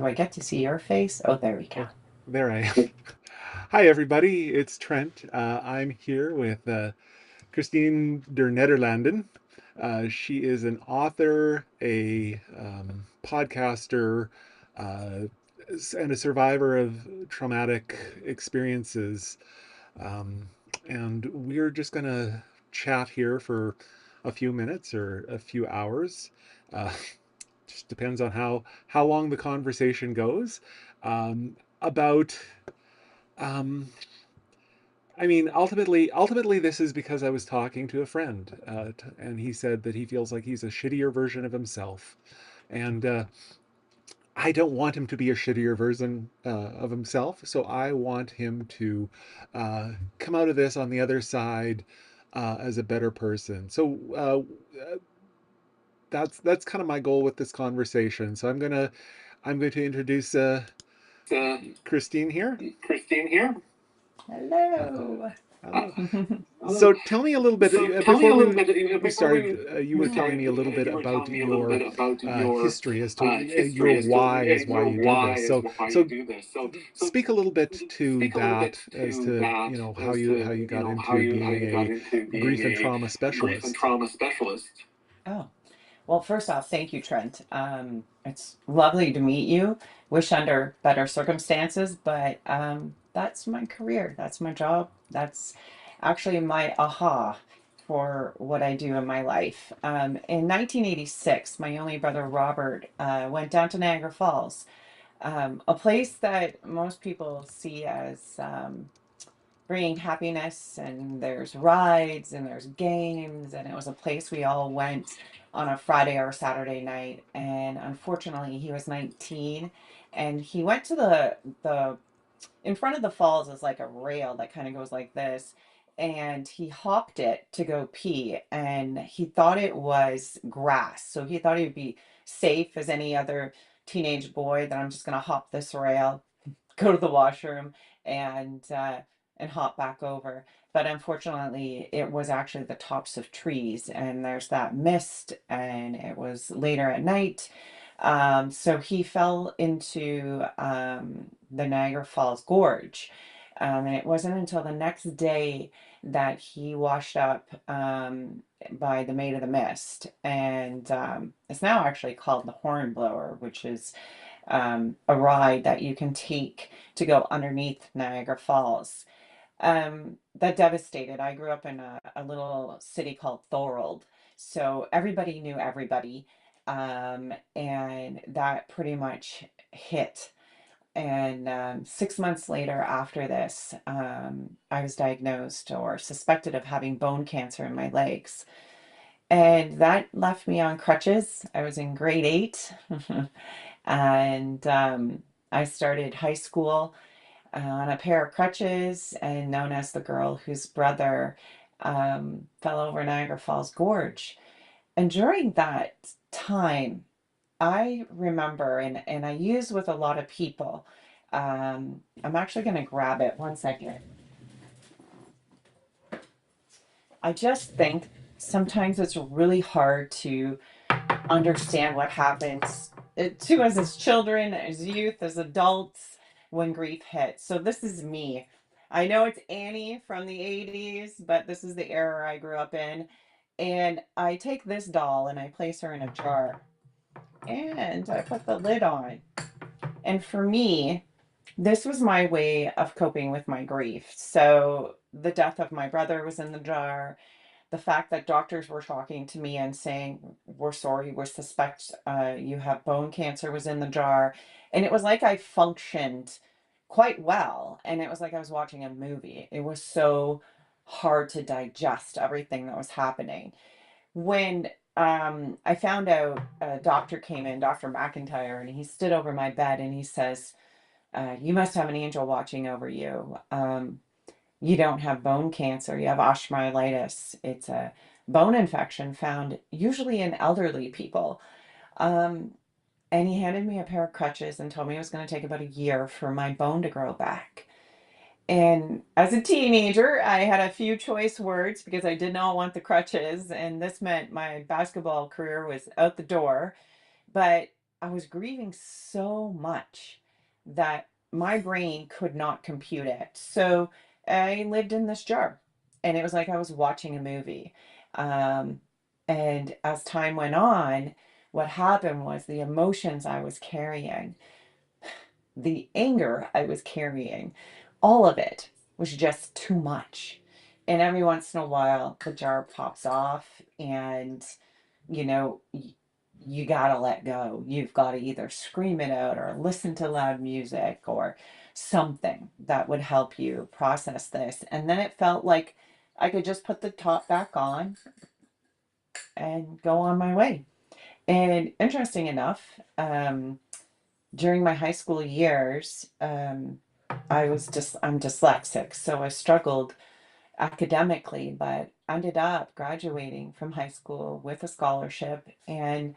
Do I get to see your face? Oh, there we go. Oh, there I am. Hi, everybody. It's Trent. I'm here with Christine Dernederlanden. She is an author, a podcaster, uh, and a survivor of traumatic experiences. Um, and we're just going to chat here for a few minutes or a few hours. Uh, just depends on how long the conversation goes. About um, I mean, ultimately, this is because I was talking to a friend, and he said that he feels like he's a shittier version of himself, and I don't want him to be a shittier version of himself. So I want him to come out of this on the other side as a better person. So that's kind of my goal with this conversation. So I'm going to introduce uh, Christine here. Christine here. Hello. Hello. Hello. So tell me a little bit So tell me before a little we bit we before started. You were we telling started. me a little bit You were about telling me a little bit your about your history as to your history as to why is why your you do why this. is So why you so do this. So speak a little bit to speak a little that bit as to to that how as you to got how into you being got a into being grief and a trauma grief and specialist. trauma specialist. Oh, well, first off, thank you, Trent. It's lovely to meet you. Wish under better circumstances, but that's my career. That's my job. That's actually my aha for what I do in my life. In 1986, my only brother Robert went down to Niagara Falls, a place that most people see as bringing happiness, and there's rides and there's games, and it was a place we all went on a Friday or Saturday night. And unfortunately, he was 19, and he went to the in front of the falls is like a rail that kind of goes like this, and he hopped it to go pee, and he thought it was grass, so he thought he'd be safe as any other teenage boy, that I'm just going to hop this rail, go to the washroom, and hop back over. But unfortunately, it was actually the tops of trees, and there's that mist, and it was later at night. So he fell into the Niagara Falls Gorge. And it wasn't until the next day that he washed up by the Maid of the Mist. And it's now actually called the Hornblower, which is a ride that you can take to go underneath Niagara Falls. That devastated. I grew up in a little city called Thorold, so everybody knew everybody, and that pretty much hit. And 6 months later, after this, I was diagnosed or suspected of having bone cancer in my legs. And that left me on crutches. I was in grade eight. And I started high school on a pair of crutches and known as the girl whose brother fell over Niagara Falls Gorge. And during that time, I remember, and I use with a lot of people, I'm actually going to grab it one second. I just think sometimes it's really hard to understand what happens to us as children, as youth, as adults when grief hits. So this is me. I know it's Annie from the 80s, but this is the era I grew up in. And I take this doll and I place her in a jar and I put the lid on. And for me, this was my way of coping with my grief. So the death of my brother was in the jar. The fact that doctors were talking to me and saying, "We're sorry, we suspect you have bone cancer," was in the jar. And it was like I functioned quite well. And it was like I was watching a movie. It was so hard to digest everything that was happening. When I found out, a doctor came in, Dr. McIntyre, and he stood over my bed and he says, "You must have an angel watching over you. You don't have bone cancer, you have osteomyelitis. It's a bone infection found usually in elderly people." Um, and he handed me a pair of crutches and told me it was going to take about a year for my bone to grow back. And as a teenager, I had a few choice words because I did not want the crutches, and this meant my basketball career was out the door. But I was grieving so much that my brain could not compute it. So I lived in this jar, and it was like I was watching a movie. Um, and as time went on, what happened was the emotions I was carrying, the anger I was carrying, all of it was just too much. And every once in a while, the jar pops off, and you know, you gotta let go. You've got to either scream it out or listen to loud music or something that would help you process this. And then it felt like I could just put the top back on and go on my way. And interesting enough, during my high school years, I'm dyslexic, so I struggled academically, but ended up graduating from high school with a scholarship, and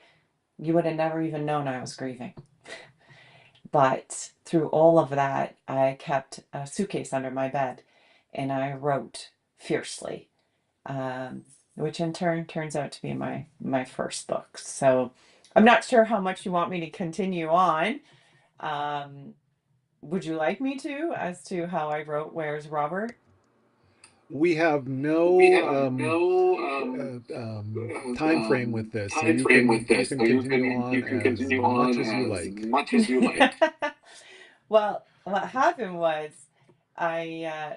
you would have never even known I was grieving. But through all of that, I kept a suitcase under my bed and I wrote fiercely, um, which in turn turns out to be my first book. So I'm not sure how much you want me to continue on. Um, would you like me to, as to how I wrote Where's Robert? We have We no have no time frame with this, so time frame with you this, can so continue you on can as continue much on as you as like. much as you like. Well, what happened was I uh,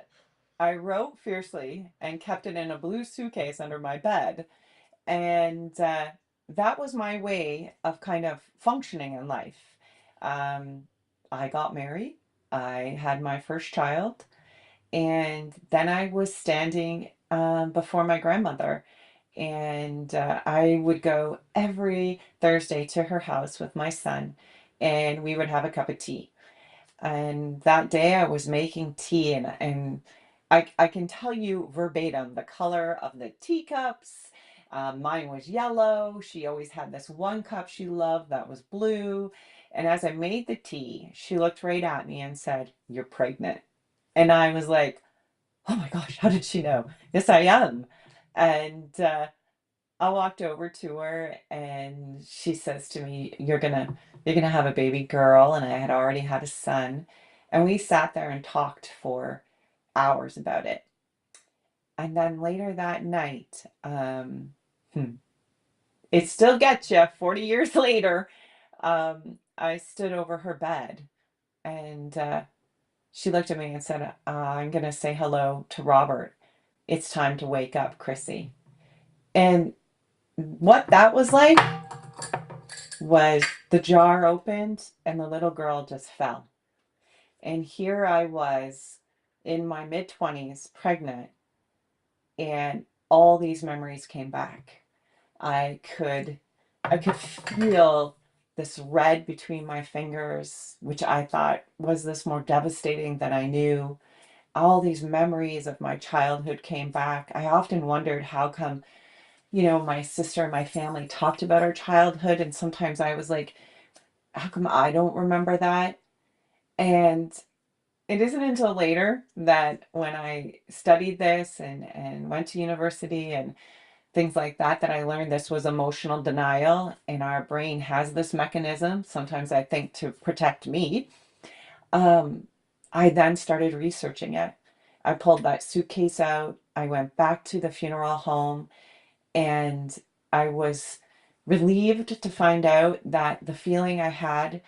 I wrote fiercely and kept it in a blue suitcase under my bed. And that was my way of kind of functioning in life. Um, I got married, I had my first child, and then I was standing before my grandmother. And I would go every Thursday to her house with my son, and we would have a cup of tea. And that day I was making tea, and I can tell you verbatim the color of the teacups. Mine was yellow. She always had this one cup she loved that was blue. And as I made the tea, she looked right at me and said, "You're pregnant." And I was like, "Oh my gosh, how did she know?" Yes, I am. And I walked over to her and she says to me, you're gonna have a baby girl." And I had already had a son. And we sat there and talked for hours about it. And then later that night, hmm, it still gets you 40 years later. I stood over her bed, and she looked at me and said, "I'm gonna say hello to Robert. It's time to wake up, Chrissy." And what that was like was the jar opened and the little girl just fell. And here I was in my mid 20s, pregnant, and all these memories came back. I could I could feel this red between my fingers, which I thought was this more devastating than I knew. All these memories of my childhood came back. I often wondered how come, my sister and my family talked about our childhood, and sometimes I was like, how come I don't remember that? And it isn't until later that when I studied this and went to university and things like that, that I learned this was emotional denial. And our brain has this mechanism, sometimes I think to protect me. Um, I then started researching it. I pulled that suitcase out. I went back to the funeral home, and I was relieved to find out that the feeling I had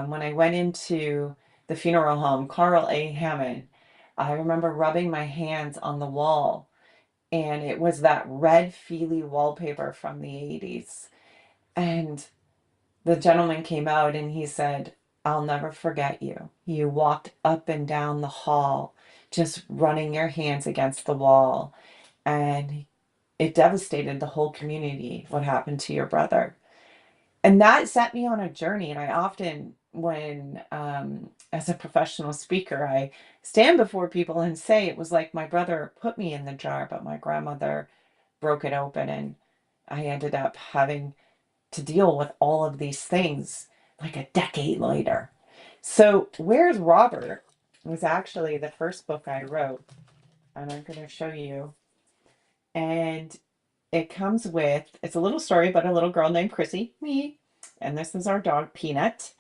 when I went into the funeral home, Carl A. Hammond, I remember rubbing my hands on the wall, and it was that red, feely wallpaper from the 80s. And the gentleman came out and he said, "I'll never forget you. You walked up and down the hall, just running your hands against the wall. And it devastated the whole community what happened to your brother." And that set me on a journey. And I often, when as a professional speaker, I stand before people and say it was like my brother put me in the jar, but my grandmother broke it open, and I ended up having to deal with all of these things like a decade later. So Where's Robert was actually the first book I wrote, and I'm going to show you. And it's a little story about a little girl named Chrissy, me, and this is our dog Peanut.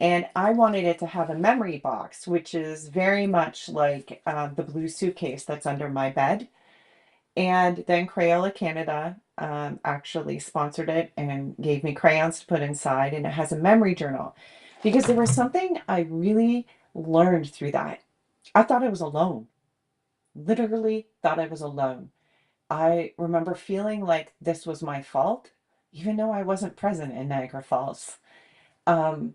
And I wanted it to have a memory box, which is very much like the blue suitcase that's under my bed. And then Crayola Canada actually sponsored it and gave me crayons to put inside, and it has a memory journal because there was something I really learned through that. I thought I was alone, literally thought I was alone. I remember feeling like this was my fault, even though I wasn't present in Niagara Falls. Um,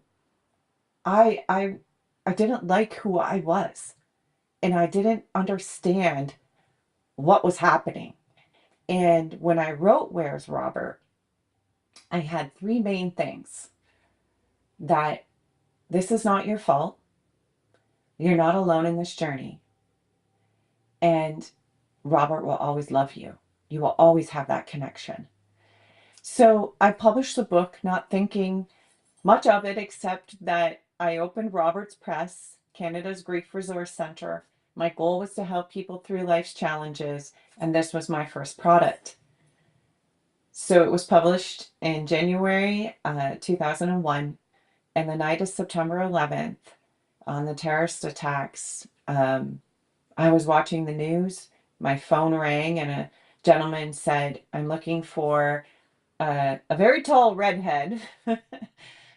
I I I didn't like who I was, and I didn't understand what was happening. And when I wrote Where's Robert, I had three main things: that this is not your fault, you're not alone in this journey, and Robert will always love you. You will always have that connection. So I published the book not thinking much of it except that I opened Robert's Press, Canada's Grief Resource Center. My goal was to help people through life's challenges, and this was my first product. So it was published in January 2001, and the night of September 11th, on the terrorist attacks, I was watching the news. My phone rang, and a gentleman said, I'm looking for a very tall redhead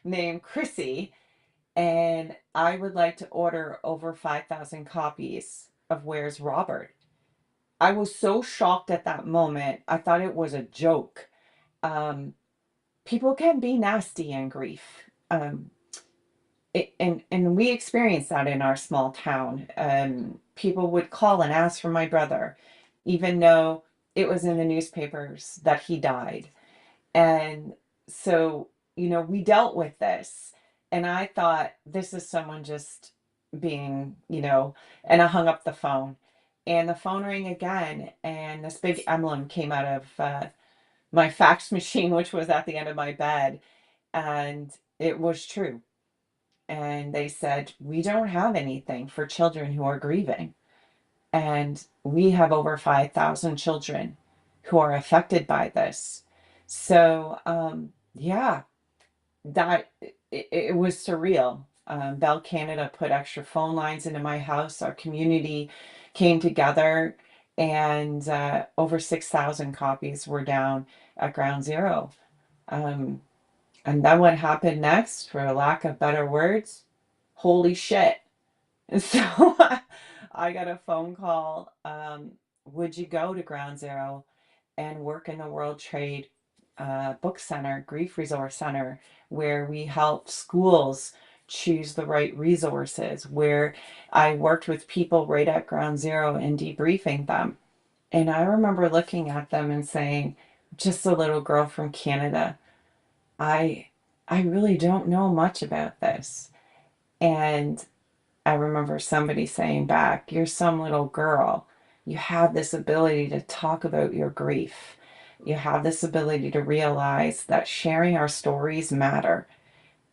named Chrissy, and I would like to order over 5,000 copies of Where's Robert. I was so shocked at that moment. I thought it was a joke. Um, People can be nasty in grief. And we experienced that in our small town. People would call and ask for my brother, even though it was in the newspapers that he died. And so, we dealt with this. And I thought, this is someone just being, and I hung up the phone. And the phone rang again, and this big emblem came out of my fax machine, which was at the end of my bed. And it was true. And they said, we don't have anything for children who are grieving. And we have over 5,000 children who are affected by this. So, yeah, that it was surreal. Bell Canada put extra phone lines into my house. Our community came together, and over 6,000 copies were down at Ground Zero. Um, and then what happened next, for lack of better words, holy shit. So I got a phone call. Would you go to Ground Zero and work in the World Trade Book Center, Grief Resource Center, where we help schools choose the right resources, where I worked with people right at Ground Zero and debriefing them. And I remember looking at them and saying, just a little girl from Canada, I I really don't know much about this. And I remember somebody saying back, you're some little girl. You have this ability to talk about your grief. You have this ability to realize that sharing our stories matter.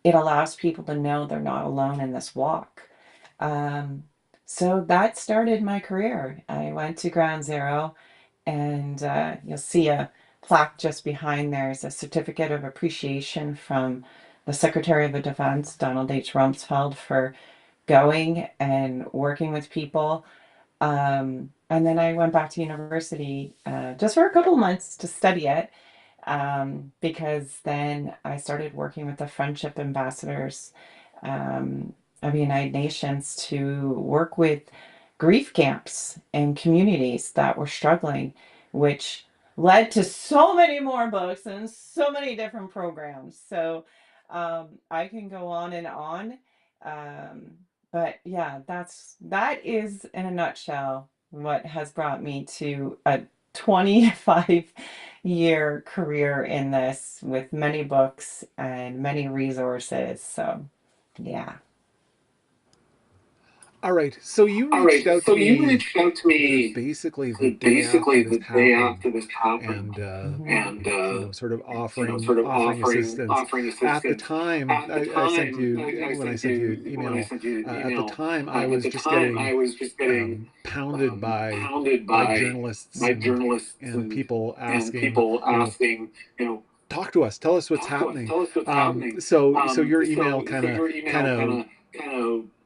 It allows people to know they're not alone in this walk. Um, so that started my career. I went to Ground Zero, and you'll see a plaque just behind there is a certificate of appreciation from the Secretary of the Defense, Donald H. Rumsfeld, for going and working with people. And then I went back to university just for a couple of months to study it, because then I started working with the Friendship Ambassadors um, of the United Nations to work with grief camps and communities that were struggling, which led to so many more books and so many different programs. So I can go on and on. Um, but yeah, that is in a nutshell what has brought me to a 25-year career in this, with many books and many resources. So yeah. All right. So you All right, reached out so to you me reached out to me basically the day after basically this the day happened, after this happened, and Mhm. and sort of sort of offering assistance. offering At the assistance. time, At the I sent time, you when I sent you an I email. sent you an At the email, time, I at was the just time getting I was just getting pounded pounded by by journalists journalists and people and asking, people you know, asking, you know, talk to us. Tell us what's happening. Tell us what's happening. So your email So your email kind of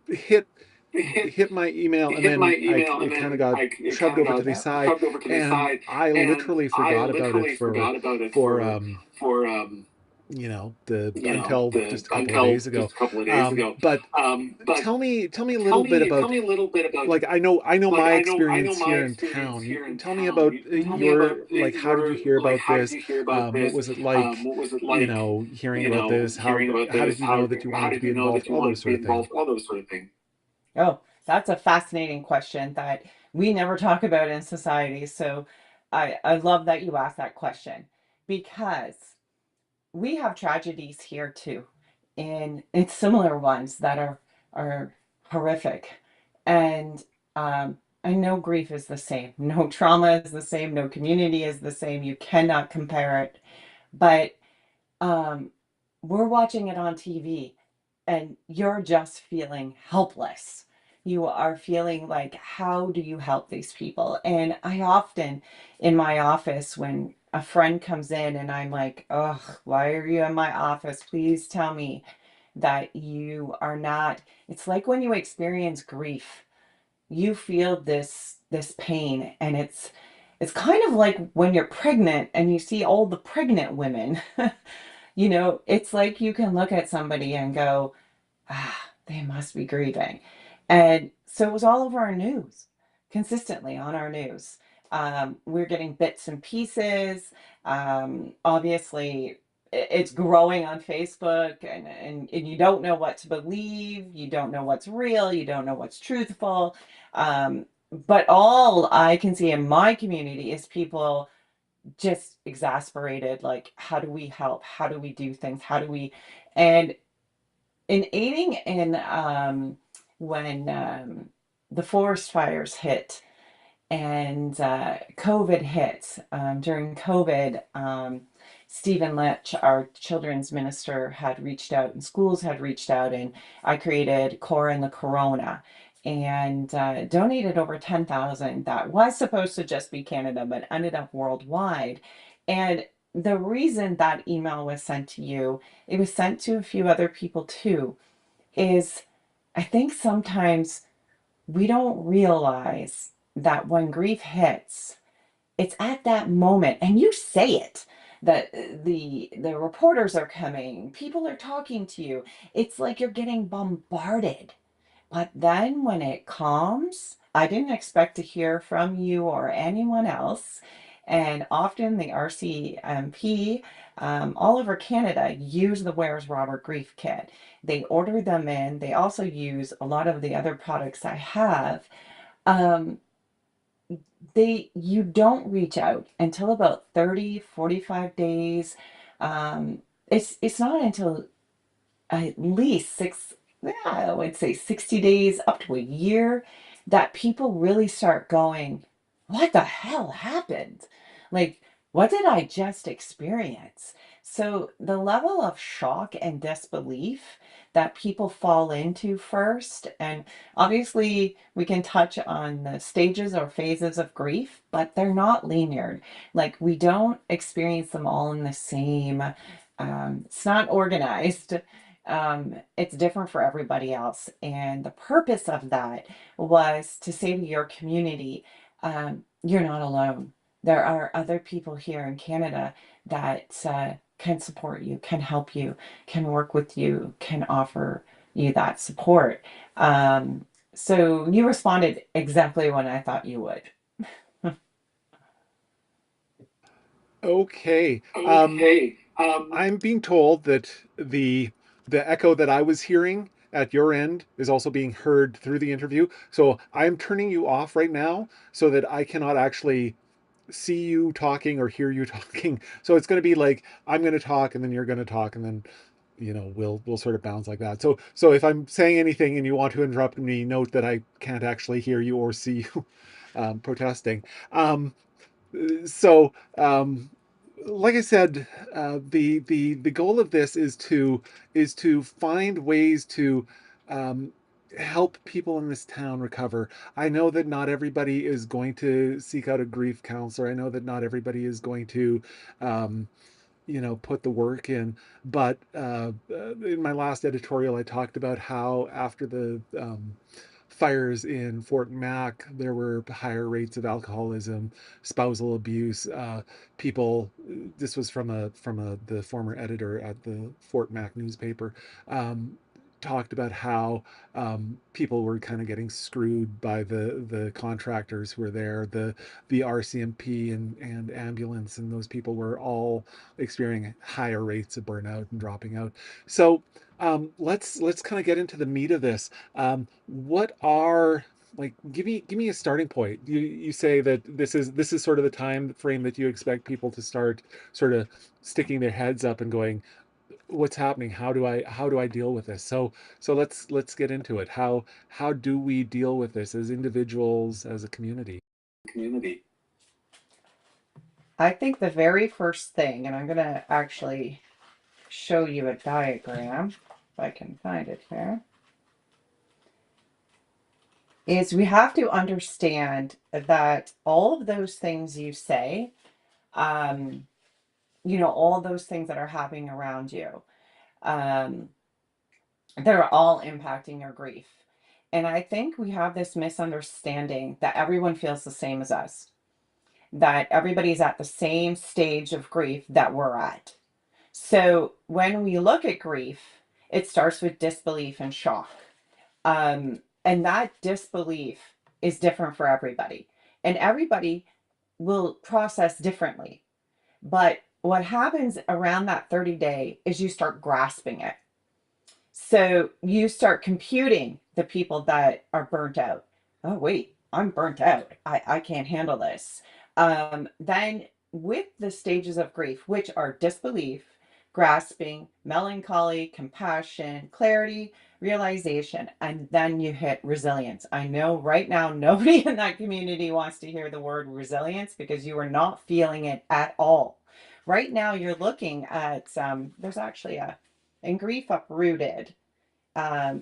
hit hit hit my email, and hit my then email, and it kind of then got it shoved kind of over to got the Yep. side, shoved over to the and side, I and literally I forgot about it literally forgot about it for for the you know until the just a couple of until days ago. just a couple of days ago. But But tell me a little bit tell about, me a little bit about, like, I know like my I know experience my here in experience town. here in Tell me town. about You tell me Mm-hmm. about your, like, how did you your, hear like, about how did this? you hear about What this? was it like, What was it like, hearing about this? hearing about How did this? you know that you How wanted to did be you know involved? that you All wanted those to sort be of things. involved? All those sort of things. Oh, that's a fascinating question that we never talk about in society. So I love that you asked that question because we have tragedies here too, and it's similar ones that are horrific. And I know grief is the same. No trauma is the same. No community is the same. You cannot compare it. But um, we're watching it on TV and you're just feeling helpless. You are feeling like, how do you help these people? And I often, in my office, when a friend comes in and I'm like, oh, why are you in my office? Please tell me that you are not. It's like when you experience grief, you feel this pain, and it's kind of like when you're pregnant and you see all the pregnant women. It's like you can look at somebody and go, they must be grieving. And so it was all over our news, consistently on our news. We're getting bits and pieces. Obviously, it's growing on Facebook, and you don't know what to believe. You don't know what's real. You don't know what's truthful. But all I can see in my community is people just exasperated, like, how do we help? How do we do things? How do we? And in aiding in when the forest fires hit and COVID hit, during COVID, Stephen Litch, our children's minister, had reached out, and schools had reached out, and I created Cora and the Corona, and donated over 10,000. That was supposed to just be Canada, but ended up worldwide. And the reason that email was sent to you, it was sent to a few other people too, is I think sometimes we don't realize that when grief hits, it's at that moment, and you say it, that the reporters are coming, people are talking to you. It's like you're getting bombarded. But then when it calms, I didn't expect to hear from you or anyone else. And often the RCMP, all over Canada, use the Where's Robert Grief Kit. They order them in. They also use a lot of the other products I have. Um, you don't reach out until about 30-45 days. It's not until at least yeah, I would say 60 days up to a year that people really start going, what the hell happened? Like, what did I just experience? So the level of shock and disbelief that people fall into first, and obviously we can touch on the stages or phases of grief, but they're not linear. Like, we don't experience them all in the same, it's not organized. It's different for everybody else. And the purpose of that was to say to your community, you're not alone. There are other people here in Canada that can support you, can help you, can work with you, can offer you that support. So you responded exactly when I thought you would. Okay. Okay. I'm being told that the echo that I was hearing at your end is also being heard through the interview. So I'm turning you off right now so that I cannot actually see you talking or hear you talking. So it's going to be like I'm going to talk and then you're going to talk, and then we'll sort of bounce like that. So if I'm saying anything and you want to interrupt me, note that I can't actually hear you or see you protesting. Um, so like I said, the goal of this is to find ways to help people in this town recover. I know that not everybody is going to seek out a grief counselor. I know that not everybody is going to um, put the work in. But in my last editorial, I talked about how after the fires in Fort Mac, there were higher rates of alcoholism, spousal abuse. People. This was from the former editor at the Fort Mac newspaper. Um, Talked about how people were kind of getting screwed by the contractors who were there, the RCMP and ambulance, and those people were all experiencing higher rates of burnout and dropping out. So let's kind of get into the meat of this. What are like give me a starting point. You say that this is sort of the time frame that you expect people to start sort of sticking their heads up and going, what's happening? How do I deal with this? So let's get into it. How do we deal with this as individuals, as a community? Community. I think the very first thing, and I'm going to actually show you a diagram, if I can find it here, is we have to understand that all of those things you say, um, all those things that are happening around you, um, they're all impacting your grief. And I think we have this misunderstanding that everyone feels the same as us, that everybody's at the same stage of grief that we're at. So when we look at grief, it starts with disbelief and shock. And that disbelief is different for everybody. And everybody will process differently. But what happens around that 30-day is you start grasping it. So you start computing the people that are burnt out. Oh, wait, I'm burnt out. I can't handle this. Then, with the stages of grief, which are disbelief, grasping, melancholy, compassion, clarity, realization, and then you hit resilience. I know right now nobody in that community wants to hear the word resilience because you are not feeling it at all. Right now, you're looking at, there's actually in Grief Uprooted,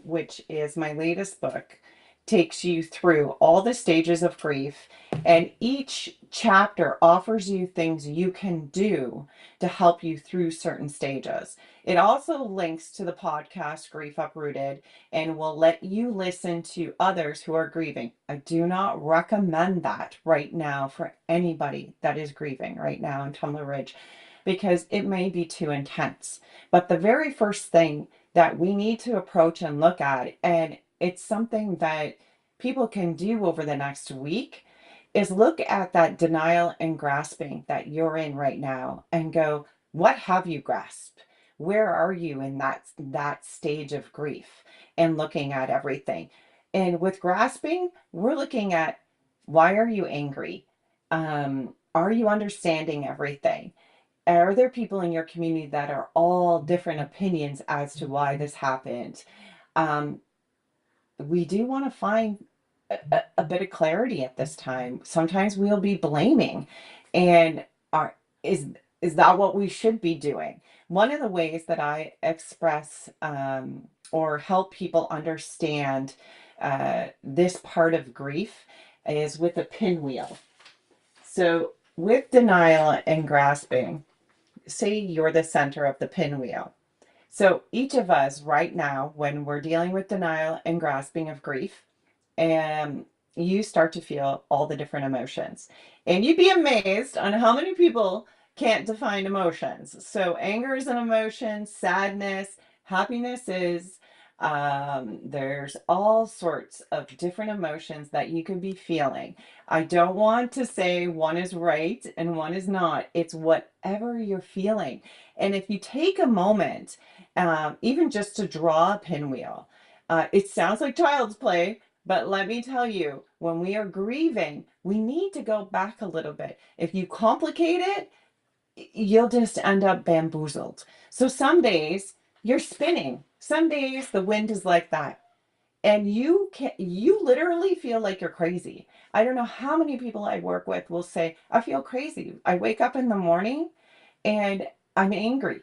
which is my latest book, takes you through all the stages of grief, and each chapter offers you things you can do to help you through certain stages. It also links to the podcast Grief Uprooted and will let you listen to others who are grieving. I do not recommend that right now for anybody that is grieving right now in Tumbler Ridge because it may be too intense. But the very first thing that we need to approach and look at, and it's something that people can do over the next week, is look at that denial and grasping that you're in right now and go, what have you grasped? Where are you in that stage of grief? And looking at everything. And with grasping, we're looking at, why are you angry? Are you understanding everything? Are there people in your community that are all different opinions as to why this happened? Um, we do want to find a bit of clarity at this time. Sometimes we'll be blaming, and are is is that what we should be doing? One of the ways that I express or help people understand this part of grief is with a pinwheel. So with denial and grasping, say you're the center of the pinwheel. So each of us right now, when we're dealing with denial and grasping of grief, and you start to feel all the different emotions. And you'd be amazed on how many people can't define emotions. So anger is an emotion, sadness, happiness is. There's all sorts of different emotions that you could be feeling. I don't want to say one is right and one is not. It's whatever you're feeling. And if you take a moment, even just to draw a pinwheel, it sounds like child's play, but let me tell you, when we are grieving, we need to go back a little bit. If you complicate it, you'll just end up bamboozled. So some days you're spinning. Some days the wind is like that. And you literally feel like you're crazy. I don't know how many people I work with will say, I feel crazy. I wake up in the morning and I'm angry.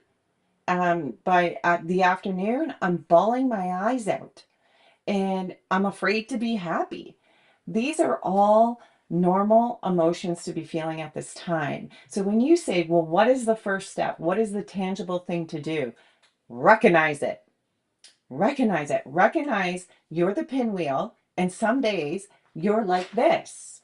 By the afternoon, I'm bawling my eyes out and I'm afraid to be happy. These are all normal emotions to be feeling at this time. So when you say, well, what is the first step? What is the tangible thing to do? Recognize it. Recognize it. Recognize you're the pinwheel, and some days you're like this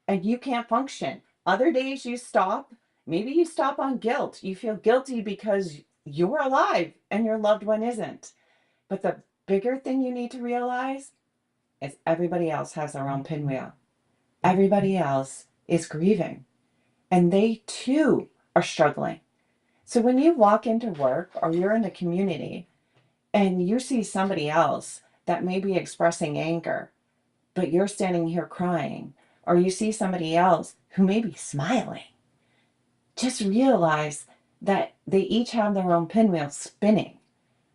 and you can't function. Other days you stop. Maybe you stop on guilt. You feel guilty because you're alive and your loved one isn't. But the bigger thing you need to realize is everybody else has their own pinwheel. Everybody else is grieving and they too are struggling. So when you walk into work or you're in a community and you see somebody else that may be expressing anger, but you're standing here crying, or you see somebody else who may be smiling, just realize that they each have their own pinwheel spinning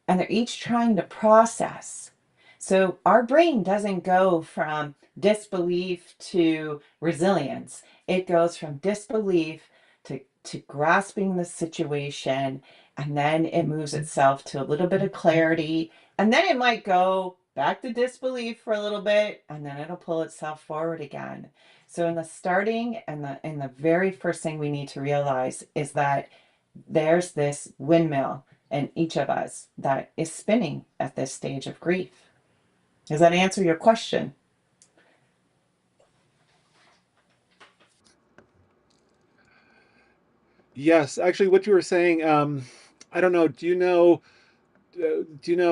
and they're each trying to process. So our brain doesn't go from disbelief to resilience. It goes from disbelief to grasping the situation, and then it moves itself to a little bit of clarity, and then it might go back to disbelief for a little bit, and then it'll pull itself forward again. So in the starting and the very first thing we need to realize is that there's this windmill in each of us that is spinning at this stage of grief. Does that answer your question? Yes, actually, what you were saying, I don't know. Do you know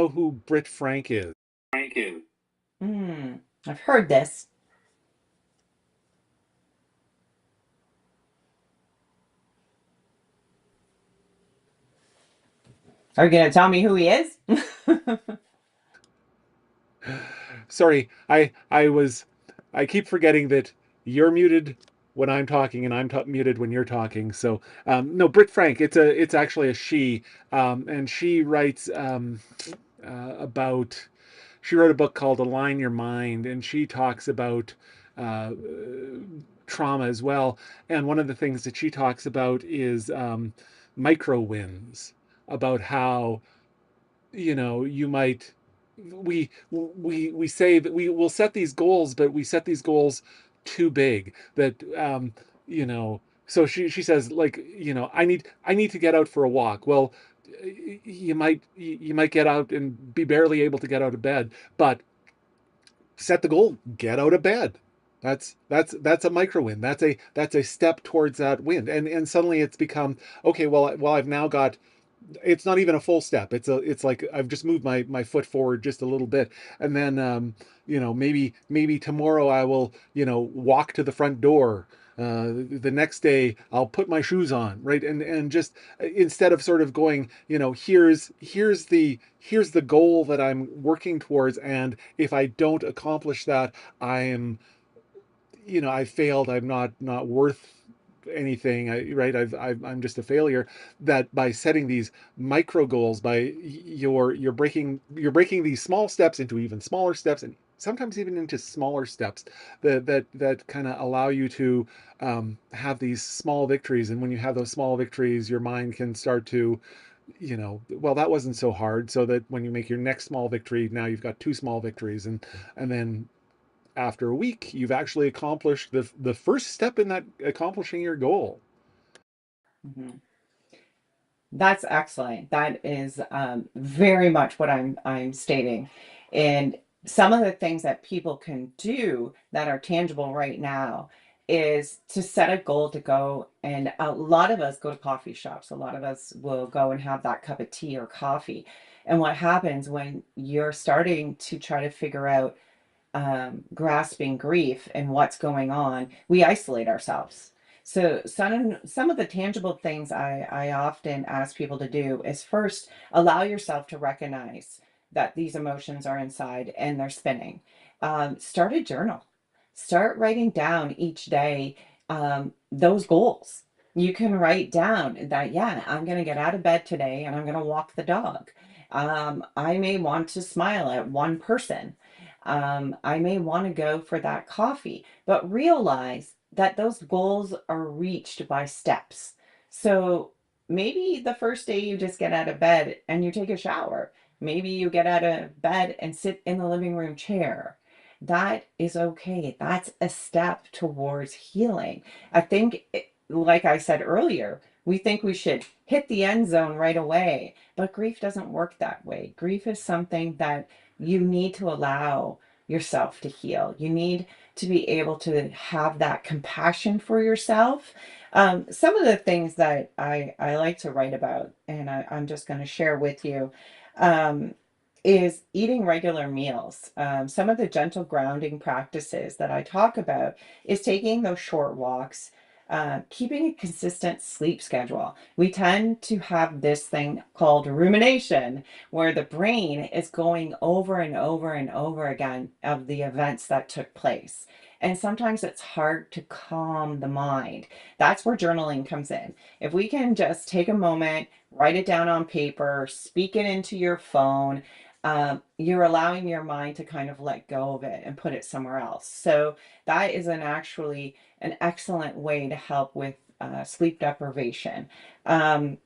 who Britt Frank is? Thank you. Hmm, I've heard this. Are you going to tell me who he is? Sorry, I keep forgetting that you're muted when I'm talking and I'm muted when you're talking. So no, Britt Frank. It's actually a she, and she writes about. She wrote a book called Align Your Mind, and she talks about uh, trauma as well. And one of the things that she talks about is micro wins, about how you might we say that we will set these goals, but we set these goals too big, that you know so she says, like, I need to get out for a walk. Well, you might get out and be barely able to get out of bed, but set the goal, get out of bed. That's a micro win. That's a step towards that win, and suddenly it's become, okay, well, I've now got, it's not even a full step. It's like I've just moved my foot forward just a little bit, and then maybe tomorrow I will walk to the front door. The next day I'll put my shoes on, right? And just instead of sort of going, here's the goal that I'm working towards, and if I don't accomplish that, I'm I failed. I'm not worth anything. Right? I'm just a failure. That by setting these micro goals, by you're breaking these small steps into even smaller steps, and sometimes even into smaller steps that kind of allow you to have these small victories. And when you have those small victories, your mind can start to, well, that wasn't so hard. So that when you make your next small victory, now you've got two small victories, and then after a week, you've actually accomplished the first step in that accomplishing your goal. Mhm. That's excellent. That is very much what I'm stating. And some of the things that people can do that are tangible right now is to set a goal to go. And a lot of us go to coffee shops. A lot of us will go and have that cup of tea or coffee. And what happens when you're starting to try to figure out grasping grief and what's going on, we isolate ourselves. So some of the tangible things I often ask people to do is first allow yourself to recognize that these emotions are inside and they're spinning. Start a journal. Start writing down each day those goals. You can write down that, yeah, I'm going to get out of bed today and I'm going to walk the dog. I may want to smile at one person. I may want to go for that coffee, but realize that those goals are reached by steps. So maybe the first day you just get out of bed and you take a shower. Maybe you get out of bed and sit in the living room chair. that is okay. That's a step towards healing. I think, like I said earlier, we think we should hit the end zone right away, but grief doesn't work that way. Grief is something that you need to allow yourself to heal. You need to be able to have that compassion for yourself. Some of the things that I like to write about, and I'm just going to share with you, um, is eating regular meals. Some of the gentle grounding practices that I talk about is taking those short walks, keeping a consistent sleep schedule. We tend to have this thing called rumination, where the brain is going over and over and over again of the events that took place. And sometimes it's hard to calm the mind. That's where journaling comes in. If we can just take a moment, write it down on paper, speak it into your phone, you're allowing your mind to kind of let go of it and put it somewhere else. So that is actually an excellent way to help with sleep deprivation. Um,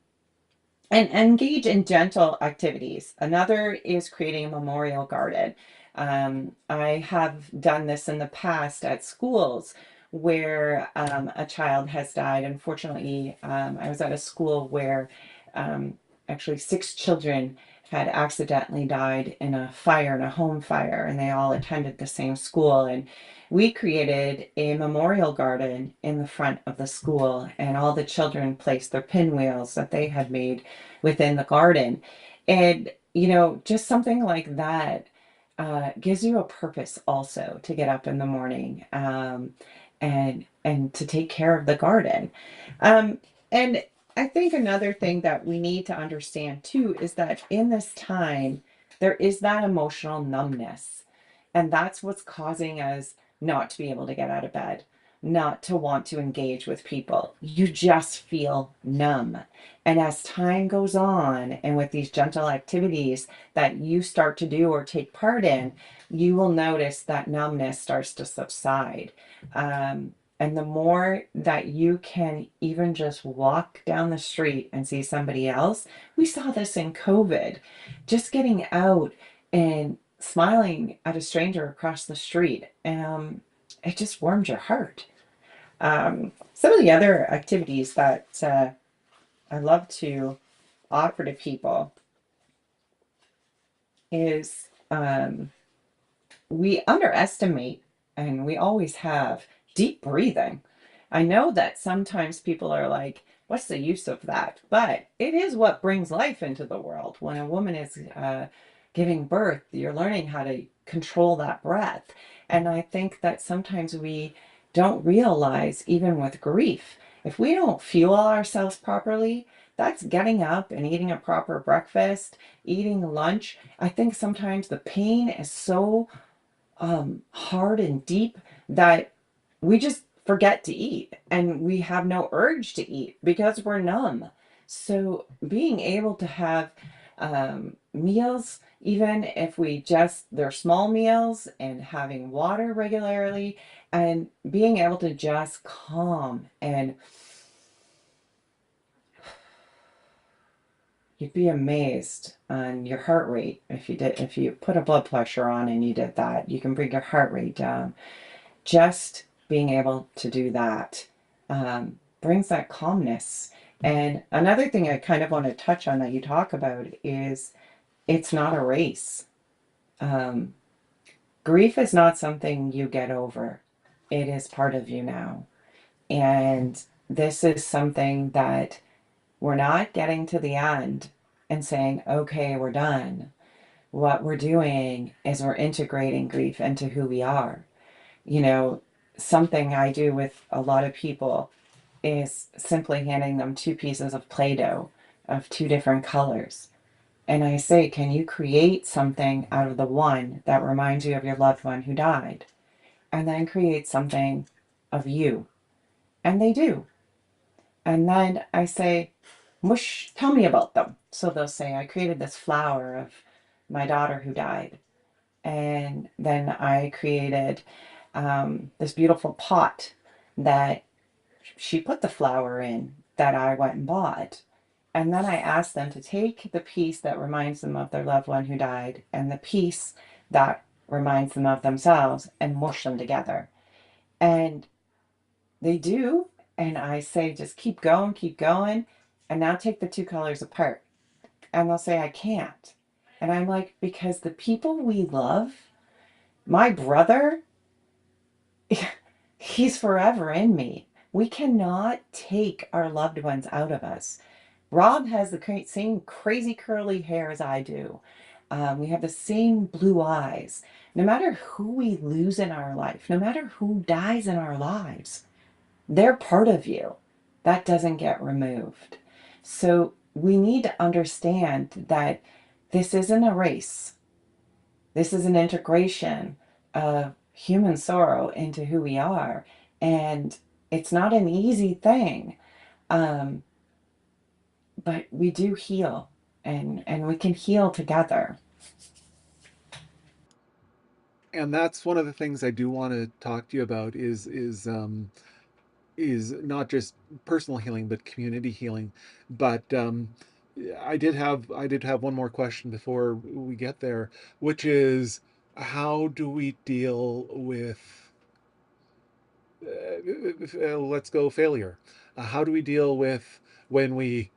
and engage in gentle activities. Another is creating a memorial garden. I have done this in the past at schools where a child has died. Unfortunately, I was at a school where um, actually 6 children had accidentally died in a fire, in a home fire, and they all attended the same school. And we created a memorial garden in the front of the school, and all the children placed their pinwheels that they had made within the garden. And, just something like that gives you a purpose also to get up in the morning, and to take care of the garden. Um, and I think another thing that we need to understand too is that in this time, there is that emotional numbness. And that's what's causing us not to be able to get out of bed, not to want to engage with people. You just feel numb. And as time goes on, and with these gentle activities that you start to do or take part in, you will notice that numbness starts to subside. And the more that you can even just walk down the street and see somebody else, we saw this in COVID, just getting out and smiling at a stranger across the street. It just warms your heart. Some of the other activities that I love to offer to people is we underestimate, and we always have, deep breathing. I know that sometimes people are like, what's the use of that? But it is what brings life into the world. When a woman is giving birth, you're learning how to control that breath. And I think that sometimes we don't realize, even with grief, if we don't fuel ourselves properly, that's getting up and eating a proper breakfast, eating lunch. I think sometimes the pain is so hard and deep that we just forget to eat, and we have no urge to eat because we're numb. So being able to have meals, even if they're small meals, and having water regularly, and being able to just calm, and you'd be amazed on your heart rate if you put a blood pressure on and you did that. You can bring your heart rate down. Just being able to do that brings that calmness. And another thing I kind of want to touch on that you talk about is it's not a race. Um, Grief is not something you get over, it is part of you now. And this is something that we're not getting to the end and saying, okay, we're done. What we're doing is we're integrating grief into who we are. You know, something I do with a lot of people is simply handing them 2 pieces of Play-Doh of 2 different colors. And I say, can you create something out of the one that reminds you of your loved one who died? And then create something of you. And they do. And then I say, Mush, tell me about them. So they'll say, I created this flower of my daughter who died. And then I created this beautiful pot that she put the flower in that I went and bought. And then I asked them to take the piece that reminds them of their loved one who died and the piece that reminds them of themselves and mush them together. And they do. And I say, just keep going, keep going. And now take the two colors apart. And they'll say, I can't. And I'm like, because the people we love, my brother, he's forever in me. We cannot take our loved ones out of us. Rob has the same crazy curly hair as I do. We have the same blue eyes. No matter who we lose in our life, no matter who dies in our lives, they're part of you. That doesn't get removed. So we need to understand that this isn't a race. This is an integration of human sorrow into who we are. And it's not an easy thing. Um, but we do heal, and we can heal together. And that's one of the things I do want to talk to you about is not just personal healing but community healing. But I did have one more question before we get there, which is how do we deal with let's go failure. How do we deal with when we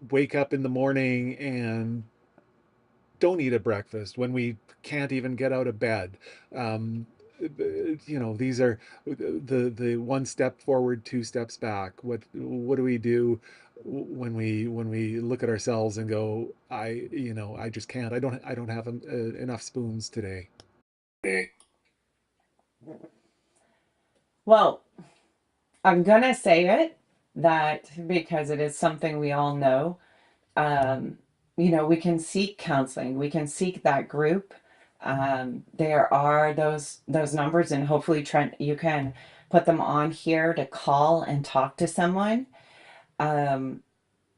wake up in the morning and don't eat a breakfast, when we can't even get out of bed? Um, these are the one step forward, two steps back. What do we do when we look at ourselves and go, I just can't. I don't have enough spoons today. Well, I'm gonna say it that because it is something we all know. Um, we can seek counseling. We can seek that group. There are those numbers, and hopefully, Trent, you can put them on here to call and talk to someone. Um,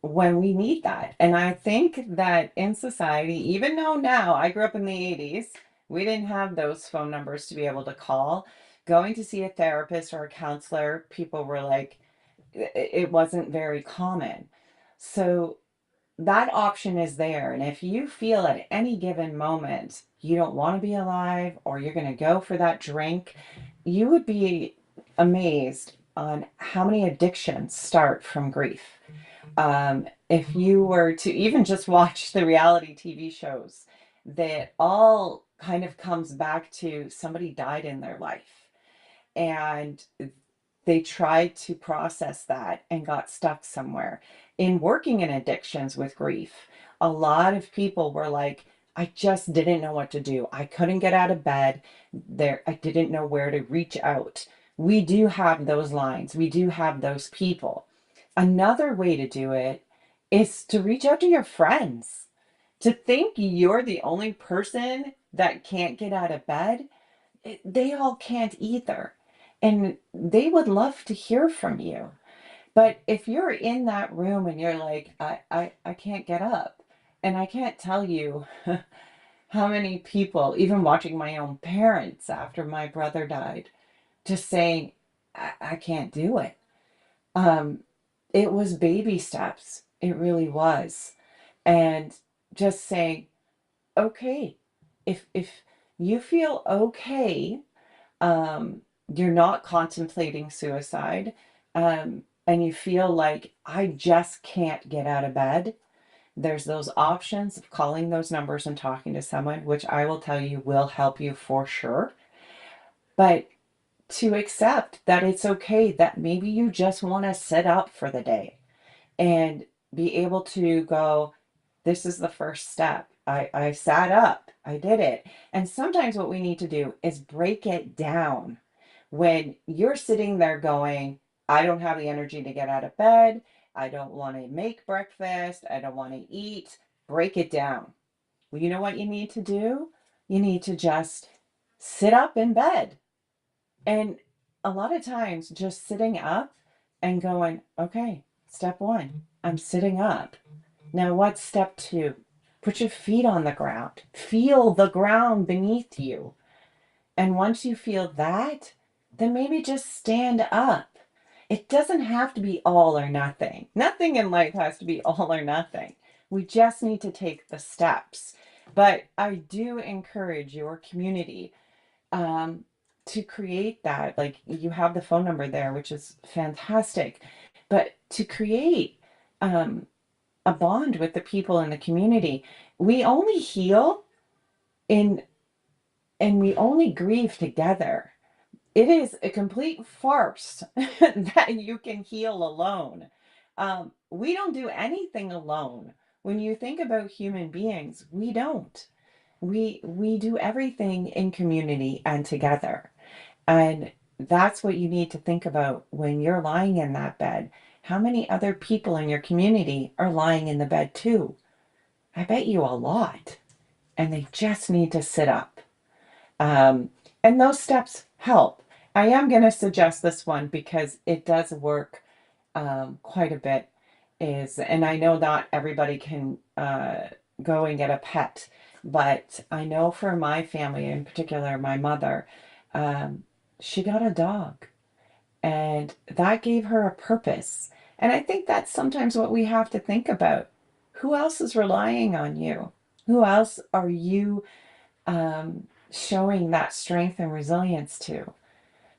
when we need that. And I think that in society, even though now I grew up in the 80s, we didn't have those phone numbers to be able to call. Going to see a therapist or a counselor, people were like, it wasn't very common. So that option is there. And if you feel at any given moment you don't want to be alive or you're going to go for that drink, you would be amazed on how many addictions start from grief. If you were to even just watch the reality TV shows, that all kind of comes back to somebody died in their life and they tried to process that and got stuck somewhere. In working in addictions with grief, a lot of people were like, I just didn't know what to do. I couldn't get out of bed. I didn't know where to reach out. We do have those lines. We do have those people. Another way to do it is to reach out to your friends. To think you're the only person that can't get out of bed, they all can't either. And they would love to hear from you. But if you're in that room and you're like, I can't get up, and I can't tell you how many people, even watching my own parents after my brother died, just saying, I can't do it. Um, it was baby steps. It really was. And just saying, okay, if you feel okay, um, you're not contemplating suicide, and you feel like I just can't get out of bed, there's those options of calling those numbers and talking to someone, which I will tell you will help you for sure. But to accept that it's okay that maybe you just want to sit up for the day and be able to go, this is the first step. I sat up, I did it. And sometimes what we need to do is break it down. When you're sitting there going, I don't have the energy to get out of bed, I don't want to make breakfast, I don't want to eat, break it down. Well, you know what you need to do? You need to just sit up in bed. And a lot of times, just sitting up and going, okay, step one, I'm sitting up. Now, what's step two? Put your feet on the ground. Feel the ground beneath you. And once you feel that, then maybe just stand up. It doesn't have to be all or nothing. Nothing in life has to be all or nothing. We just need to take the steps. But I do encourage your community um, to create that. Like you have the phone number there, which is fantastic. But to create um, a bond with the people in the community, we only heal in and we only grieve together. It is a complete farce that you can heal alone. We don't do anything alone. When you think about human beings, we don't. We do everything in community and together. And that's what you need to think about when you're lying in that bed. How many other people in your community are lying in the bed too? I bet you a lot. And they just need to sit up. Um, and those steps help. I am going to suggest this one because it does work quite a bit. And I know not everybody can go and get a pet, but I know for my family, in particular, my mother, um, she got a dog, and that gave her a purpose. And I think that's sometimes what we have to think about. Who else is relying on you? Who else are you showing that strength and resilience to?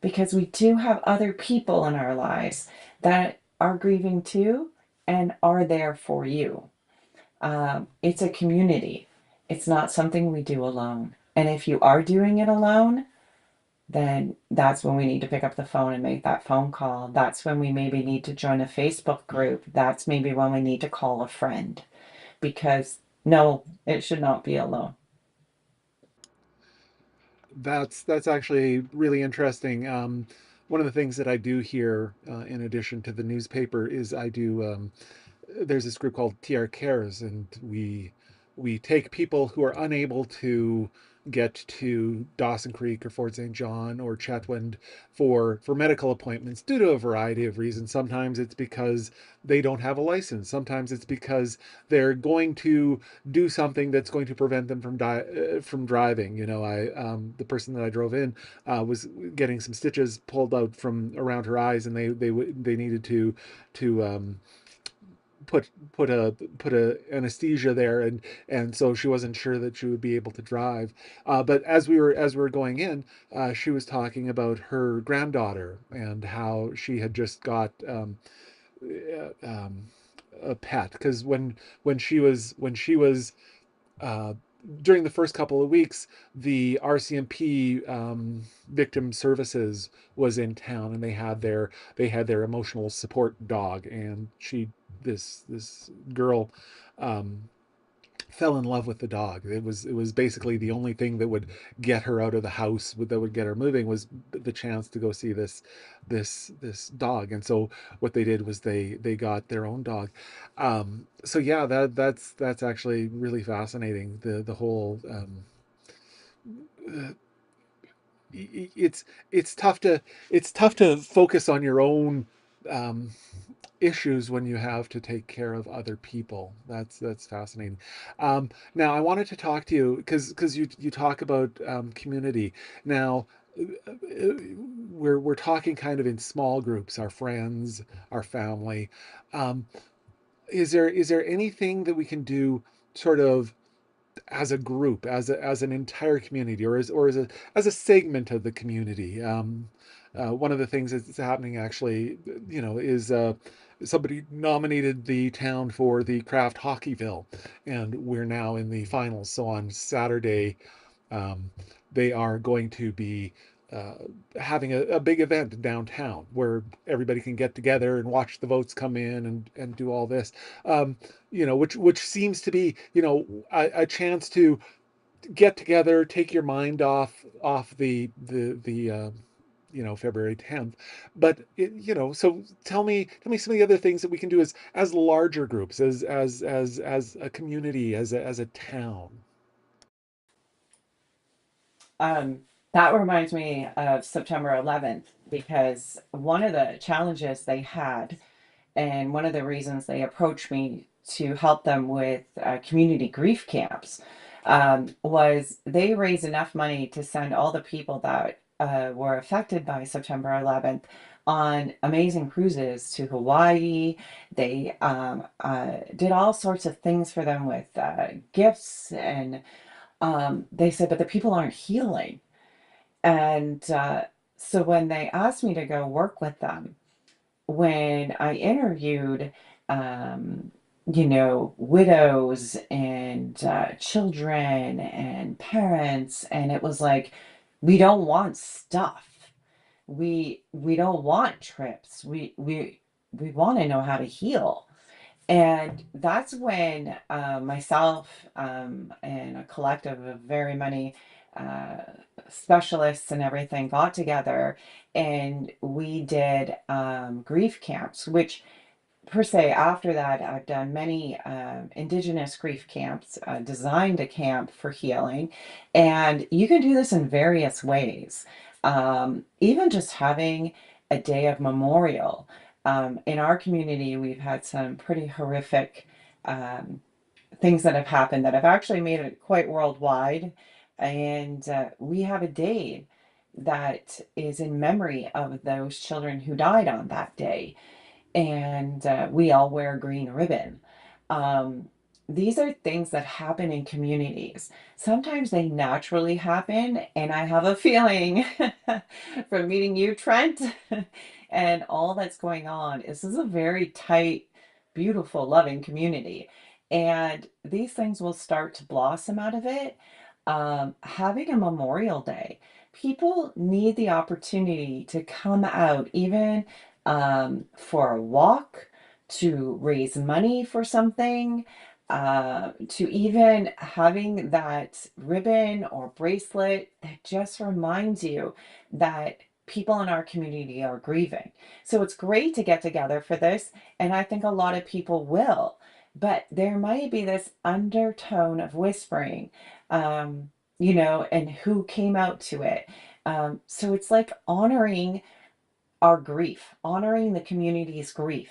Because we do have other people in our lives that are grieving too and are there for you. It's a community, it's not something we do alone. And if you are doing it alone, then that's when we need to pick up the phone and make that phone call. That's when we maybe need to join a Facebook group. That's maybe when we need to call a friend because no, it should not be alone. That's actually really interesting. One of the things that I do here, in addition to the newspaper, is I do. There's this group called TR Cares, and we take people who are unable to get to Dawson Creek or Fort St. John or Chetwynd for medical appointments due to a variety of reasons. Sometimes it's because they don't have a license. Sometimes it's because they're going to do something that's going to prevent them from driving. You know, I the person that I drove in was getting some stitches pulled out from around her eyes, and they needed to put a anesthesia there, and so she wasn't sure that she would be able to drive. But as we were going in, she was talking about her granddaughter and how she had just got um, a pet, because when she was uh, during the first couple of weeks, the RCMP victim services was in town, and they had their emotional support dog, and this girl um, fell in love with the dog. It was basically the only thing that would get her out of the house, that would get her moving, was the chance to go see this dog. And so what they did was they got their own dog. So yeah, that's actually really fascinating. The whole uh, it's it's tough to focus on your own um, issues when you have to take care of other people. That's fascinating. Now I wanted to talk to you because you talk about community. Now we're talking kind of in small groups, our friends, our family. Um, is there anything that we can do, sort of, as a group, as an entire community, or as a segment of the community? One of the things that's happening, actually, is somebody nominated the town for the Craft Hockeyville, and we're now in the finals. So on Saturday, um, they are going to be uh, having a big event downtown where everybody can get together and watch the votes come in, and do all this. Um, which seems to be, a chance to get together, take your mind off the February 10th. But so tell me some of the other things that we can do as larger groups, as a community, as a town. Um, that reminds me of September 11th because one of the challenges they had, and one of the reasons they approached me to help them with community grief camps, was they raised enough money to send all the people that were affected by September 11th on amazing cruises to Hawaii. They did all sorts of things for them with gifts, and they said, but the people aren't healing. And so when they asked me to go work with them, when I interviewed, um, widows and children and parents, and it was like, we don't want stuff. We don't want trips. We want to know how to heal. And that's when myself and a collective of very many uh, specialists and everything got together, and we did grief camps, which per se, after that, I've done many Indigenous grief camps, designed a camp for healing. And you can do this in various ways. Even just having a day of memorial. In our community, we've had some pretty horrific um, things that have happened that have actually made it quite worldwide. And we have a day that is in memory of those children who died on that day, and we all wear a green ribbon. Um, these are things that happen in communities. Sometimes they naturally happen, and I have a feeling from meeting you, Trent, and all that's going on, this is a very tight, beautiful, loving community. And these things will start to blossom out of it. Having a Memorial Day, people need the opportunity to come out, even for a walk, to raise money for something, to even having that ribbon or bracelet that just reminds you that people in our community are grieving. So it's great to get together for this, and I think a lot of people will. But there might be this undertone of whispering, and who came out to it. So it's like honoring our grief, honoring the community's grief.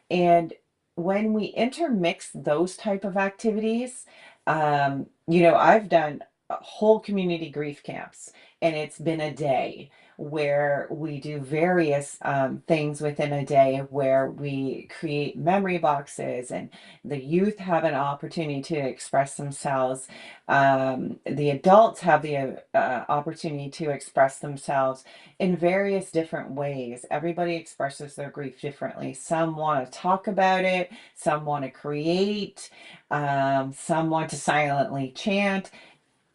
And when we intermix those type of activities, I've done whole community grief camps, and it's been a day where we do various things within a day where we create memory boxes, and the youth have an opportunity to express themselves. The adults have the opportunity to express themselves in various different ways. Everybody expresses their grief differently. Some want to talk about it, some want to create, some want to silently chant,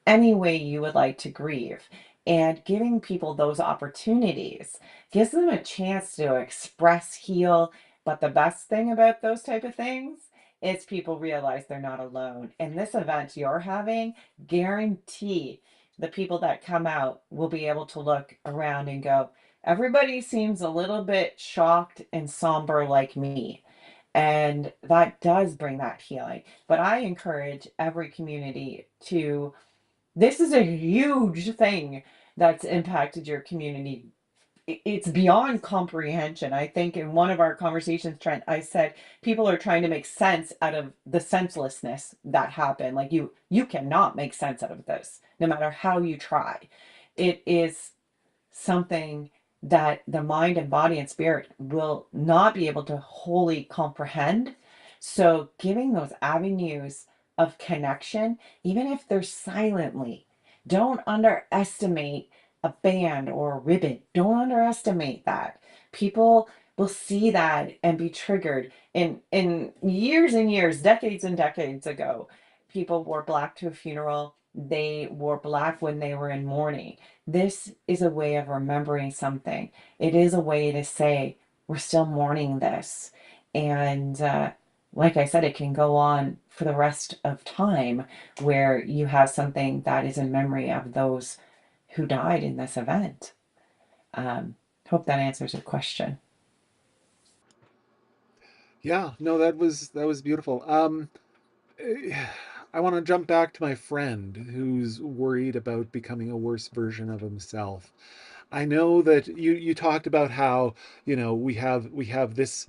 any way you would like to grieve. And giving people those opportunities gives them a chance to express, heal. But the best thing about those type of things is people realize they're not alone. And this event you're having, guarantee the people that come out will be able to look around and go, everybody seems a little bit shocked and somber like me. And that does bring that healing. But I encourage every community to, this is a huge thing that's impacted your community. It's beyond comprehension. I think in one of our conversations, Trent, I said people are trying to make sense out of the senselessness that happened. Like you cannot make sense out of this, no matter how you try. It is something that the mind and body and spirit will not be able to wholly comprehend. So, giving those avenues of connection, even if they're silently, don't underestimate a band or a ribbon. Don't underestimate that. People will see that and be triggered. In years and years, decades and decades ago, people wore black to a funeral. They wore black when they were in mourning. This is a way of remembering something. It is a way to say, we're still mourning this. And like I said, it can go on for the rest of time where you have something that is in memory of those who died in this event. Um, Hope that answers your question. Yeah, no, that was beautiful. I want to jump back to my friend who's worried about becoming a worse version of himself. I know that you talked about how, we have this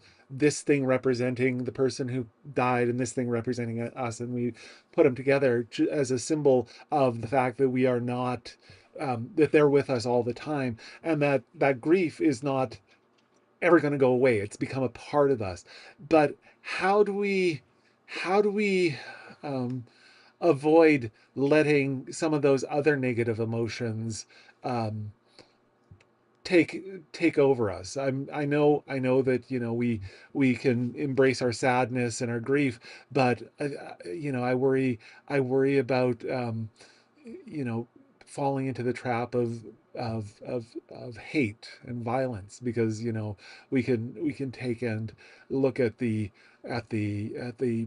thing representing the person who died and this thing representing us, and we put them together as a symbol of the fact that we are not, that they're with us all the time, and that grief is not ever going to go away. It's become a part of us. But how do we um, avoid letting some of those other negative emotions um, take over us? I know that we can embrace our sadness and our grief, but I worry about you know falling into the trap of hate and violence, because we can take and look at the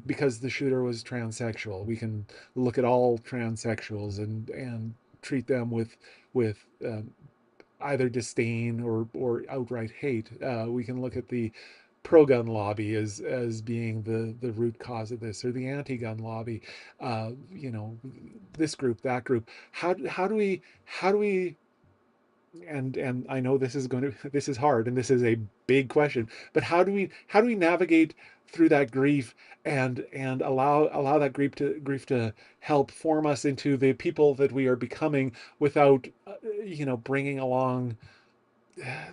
because the shooter was transsexual, we can look at all transsexuals and treat them with either disdain or outright hate. We can look at the pro-gun lobby as being the root cause of this, or the anti-gun lobby. Uh, you know, this group, that group. How do we and I know this is hard, and this is a big question, but how do we navigate through that grief, and allow that grief to help form us into the people that we are becoming, without bringing along,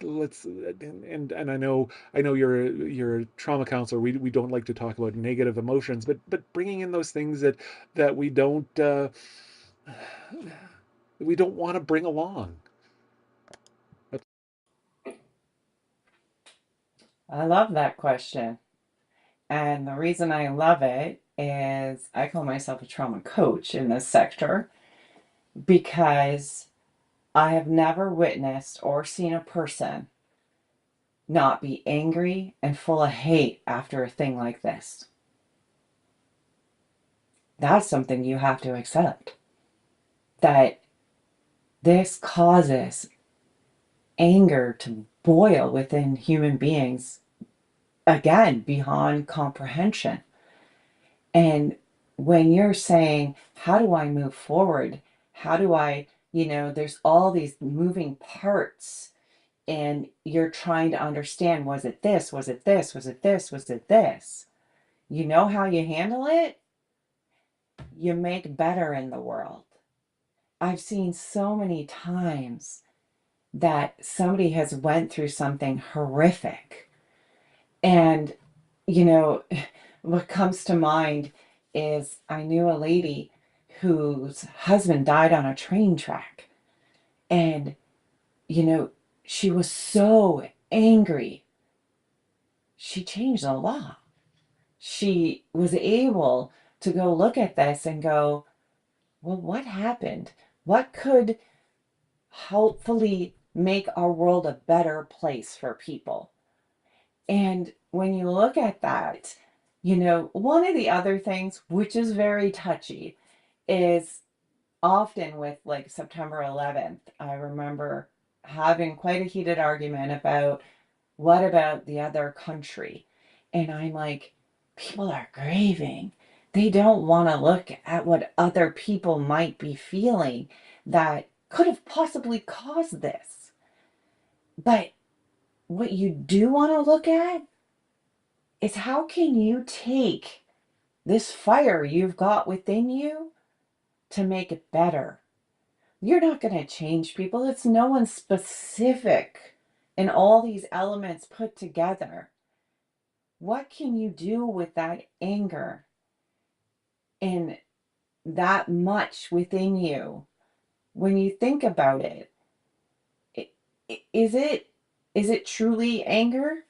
let's and I know you're a trauma counselor. We don't like to talk about negative emotions, but bringing in those things that we don't want to bring along. I love that question. And the reason I love it is I call myself a trauma coach in this sector because I have never witnessed or seen a person not be angry and full of hate after a thing like this. That's something you have to accept. That this causes anger to boil within human beings, again, beyond comprehension. And when you're saying, how do I move forward? How do I, there's all these moving parts, and you're trying to understand, was it this? Was it this? Was it this? Was it this? You know how you handle it? You make better in the world. I've seen so many times that somebody has went through something horrific, and you know what comes to mind is I knew a lady whose husband died on a train track, and you know she was so angry. She changed the law. She was able to go look at this and go, well, what happened? What could hopefully make our world a better place for people? And when you look at that, one of the other things, which is very touchy, is often with like September 11th, I remember having quite a heated argument about what about the other country? And I'm like, people are grieving. They don't want to look at what other people might be feeling that could have possibly caused this. But what you do want to look at is how can you take this fire you've got within you to make it better? You're not going to change people. It's no one specific in all these elements put together. What can you do with that anger and that much within you? When you think about it, is it truly anger,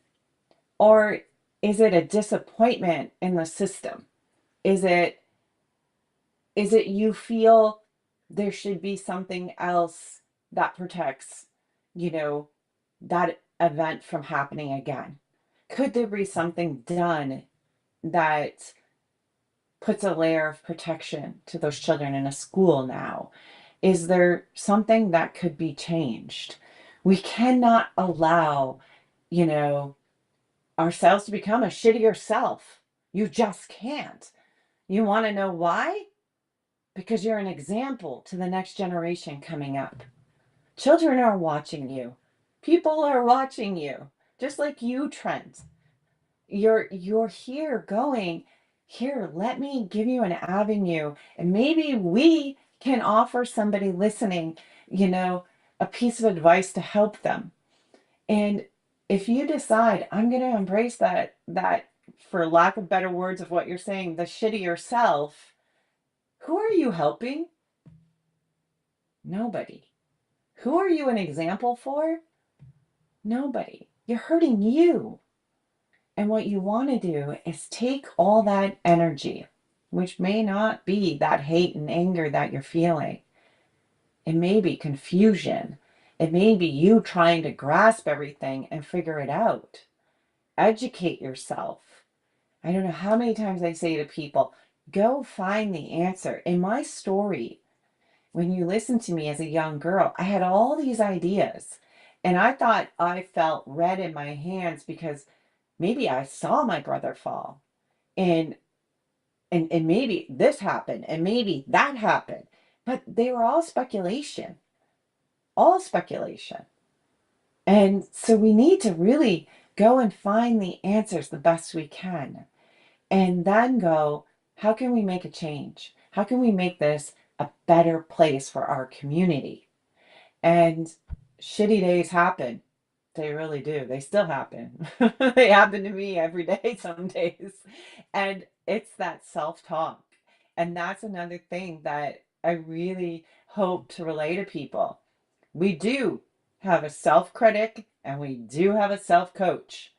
or is it a disappointment in the system? Is it you feel there should be something else that protects, you know, that event from happening again? Could there be something done that puts a layer of protection to those children in a school now? Is there something that could be changed? We cannot allow, you know, ourselves to become a shittier self. You just can't. You want to know why? Because you're an example to the next generation coming up. Children are watching you. People are watching you. Just like you, Trent. You're here going, here, let me give you an avenue, and maybe we can offer somebody listening, you know, a piece of advice to help them. And if you decide I'm going to embrace that for lack of better words of what you're saying, the shittier self, who are you helping? Nobody. Who are you an example for? Nobody. You're hurting you. And what you want to do is take all that energy, which may not be that hate and anger that you're feeling. It may be confusion. It may be you trying to grasp everything and figure it out. Educate yourself. I don't know how many times I say to people, go find the answer. In my story, when you listen to me as a young girl, I had all these ideas. And I thought I felt red in my hands because maybe I saw my brother fall. And and maybe this happened and maybe that happened. But they were all speculation. All speculation. And so we need to really go and find the answers the best we can. And then go, how can we make a change? How can we make this a better place for our community? And shitty days happen. They really do. They still happen. They happen to me every day, some days. And it's that self talk. And that's another thing that I really hope to relay to people. We do have a self critic and we do have a self coach.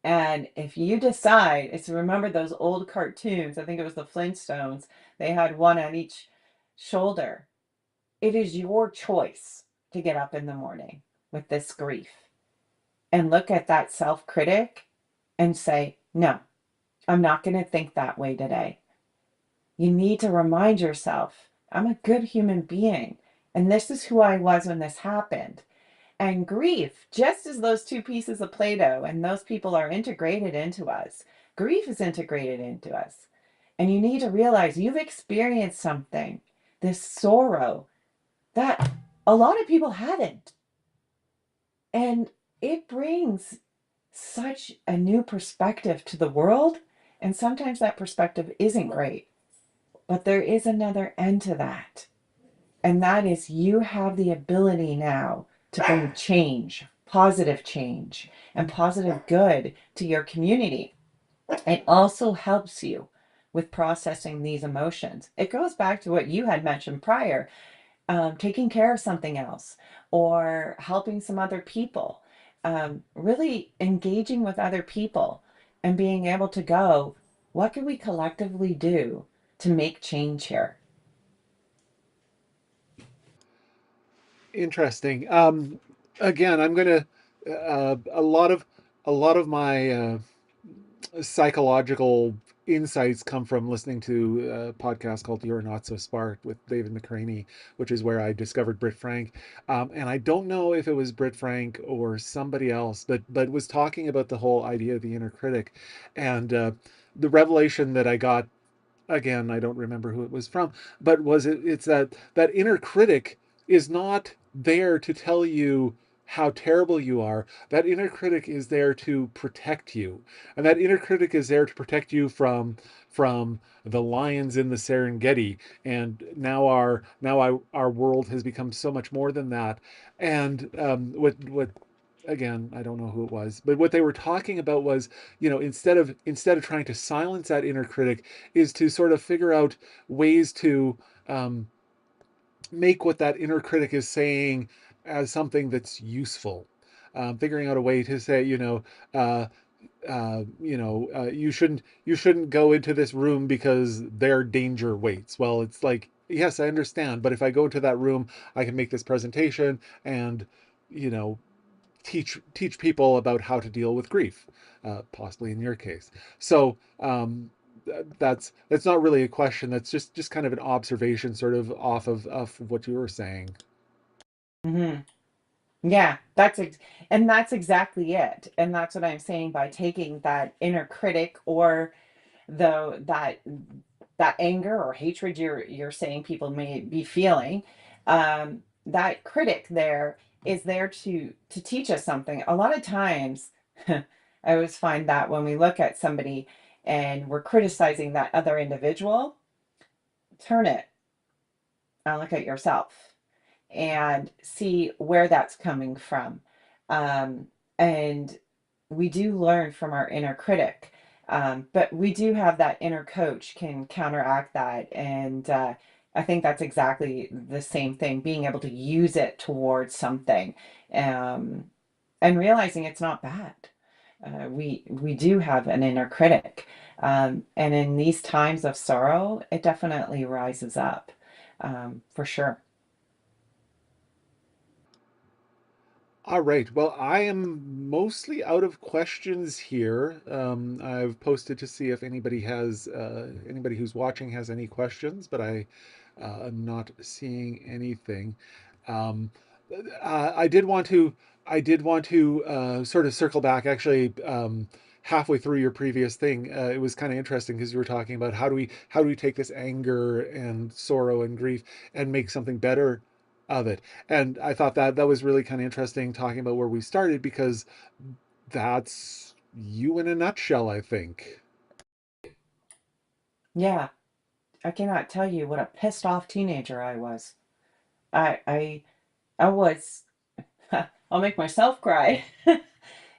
And if you decide, it's remember those old cartoons, I think it was the Flintstones, they had one on each shoulder. It is your choice to get up in the morning with this grief and look at that self critic and say, no, I'm not going to think that way today. You need to remind yourself, I'm a good human being. And this is who I was when this happened. And grief, just as those two pieces of Play-Doh and those people are integrated into us, grief is integrated into us. And you need to realize you've experienced something, this sorrow that a lot of people haven't. And it brings such a new perspective to the world. And sometimes that perspective isn't great, but there is another end to that. And that is you have the ability now to bring change, and positive good to your community. It also helps you with processing these emotions. It goes back to what you had mentioned prior, taking care of something else or helping some other people, really engaging with other people and being able to go, what can we collectively do to make change here? Interesting. Again, I'm gonna a lot of my psychological insights come from listening to a podcast called "You're Not So Smart" with David McCraney, which is where I discovered Britt Frank. And I don't know if it was Britt Frank or somebody else, but was talking about the whole idea of the inner critic, and the revelation that I got, again, I don't remember who it was from, but it's that inner critic is not there to tell you how terrible you are. That inner critic is there to protect you. And that inner critic is there to protect you from the lions in the Serengeti. And our world has become so much more than that. And what again, I don't know who it was, but what they were talking about was, instead of trying to silence that inner critic, is to sort of figure out ways to um, make what that inner critic is saying as something that's useful. Figuring out a way to say, uh, you shouldn't go into this room because their danger waits. Well, it's like, yes, I understand, but if I go into that room, I can make this presentation and, you know, teach people about how to deal with grief, possibly in your case. So that's not really a question. That's just kind of an observation, sort of off of what you were saying. Mm-hmm. Yeah, and that's exactly it. And that's what I'm saying by taking that inner critic or the that anger or hatred you're saying people may be feeling, that critic there is there to teach us something. A lot of times, I always find that when we look at somebody and we're criticizing that other individual, turn it and look at yourself and see where that's coming from. And we do learn from our inner critic. But we do have that inner coach can counteract that. And I think that's exactly the same thing, being able to use it towards something, um, and realizing it's not bad. We do have an inner critic. And in these times of sorrow, it definitely rises up, for sure. All right. Well, I am mostly out of questions here. I've posted to see if anybody who's watching has any questions, but am not seeing anything. Um, I did want to sort of circle back. Actually, halfway through your previous thing, it was kind of interesting because you were talking about how do we take this anger and sorrow and grief and make something better of it. And I thought that was really kind of interesting talking about where we started, because that's you in a nutshell, I think. Yeah, I cannot tell you what a pissed off teenager I was. I I I was I'll make myself cry,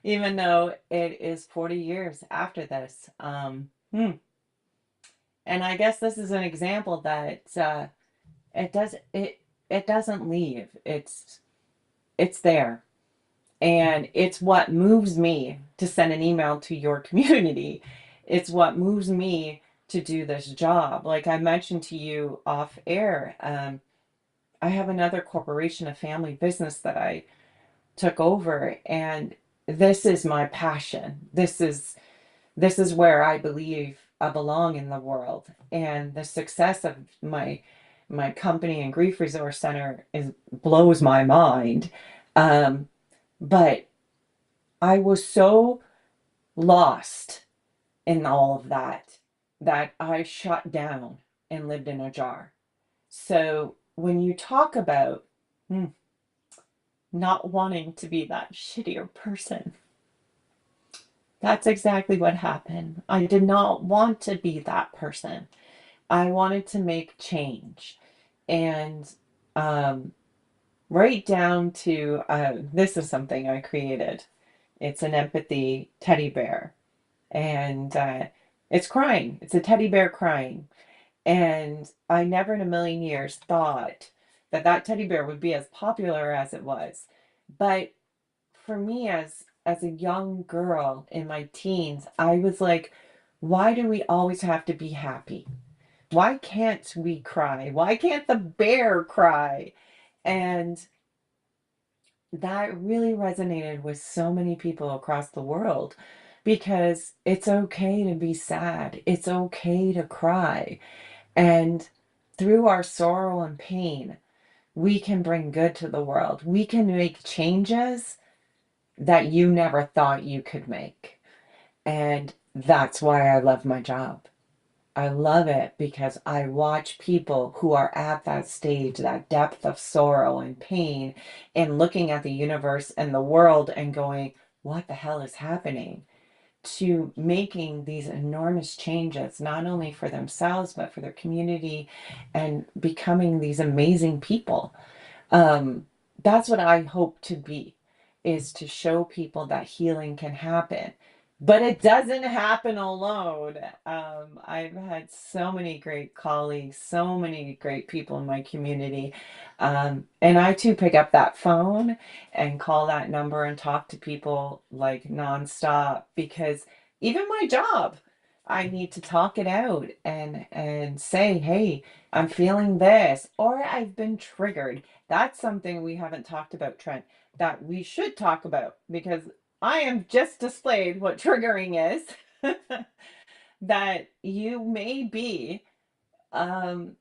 even though it is 40 years after this. And I guess this is an example that it does it it doesn't leave. It's there. And it's what moves me to send an email to your community. It's what moves me to do this job. Like I mentioned to you off air, I have another corporation, a family business that I took over, and this is my passion. This is where I believe I belong in the world. And the success of my company and grief resource center is blows my mind. Um, but I was so lost in all of that that I shut down and lived in a jar. So when you talk about hmm, not wanting to be that shittier person, that's exactly what happened. I did not want to be that person. I wanted to make change. And um, right down to this is something I created. It's an empathy teddy bear. And it's crying. It's a teddy bear crying. And I never in a million years thought that that teddy bear would be as popular as it was. But for me, as a young girl in my teens, I was like, why do we always have to be happy? Why can't we cry? Why can't the bear cry? And that really resonated with so many people across the world, because it's okay to be sad. It's okay to cry. And through our sorrow and pain, we can bring good to the world. We can make changes that you never thought you could make. And that's why I love my job. I love it because I watch people who are at that stage, that depth of sorrow and pain, and looking at the universe and the world and going, what the hell is happening? To making these enormous changes, not only for themselves, but for their community, and becoming these amazing people. um, that's what I hope to be, is to show people that healing can happen. But it doesn't happen alone. I've had so many great colleagues, so many great people in my community. And I too pick up that phone and call that number and talk to people like nonstop, because even my job, I need to talk it out and say, hey, I'm feeling this, or I've been triggered. That's something we haven't talked about, Trent, that we should talk about, because I am just displayed what triggering is. That you may be um,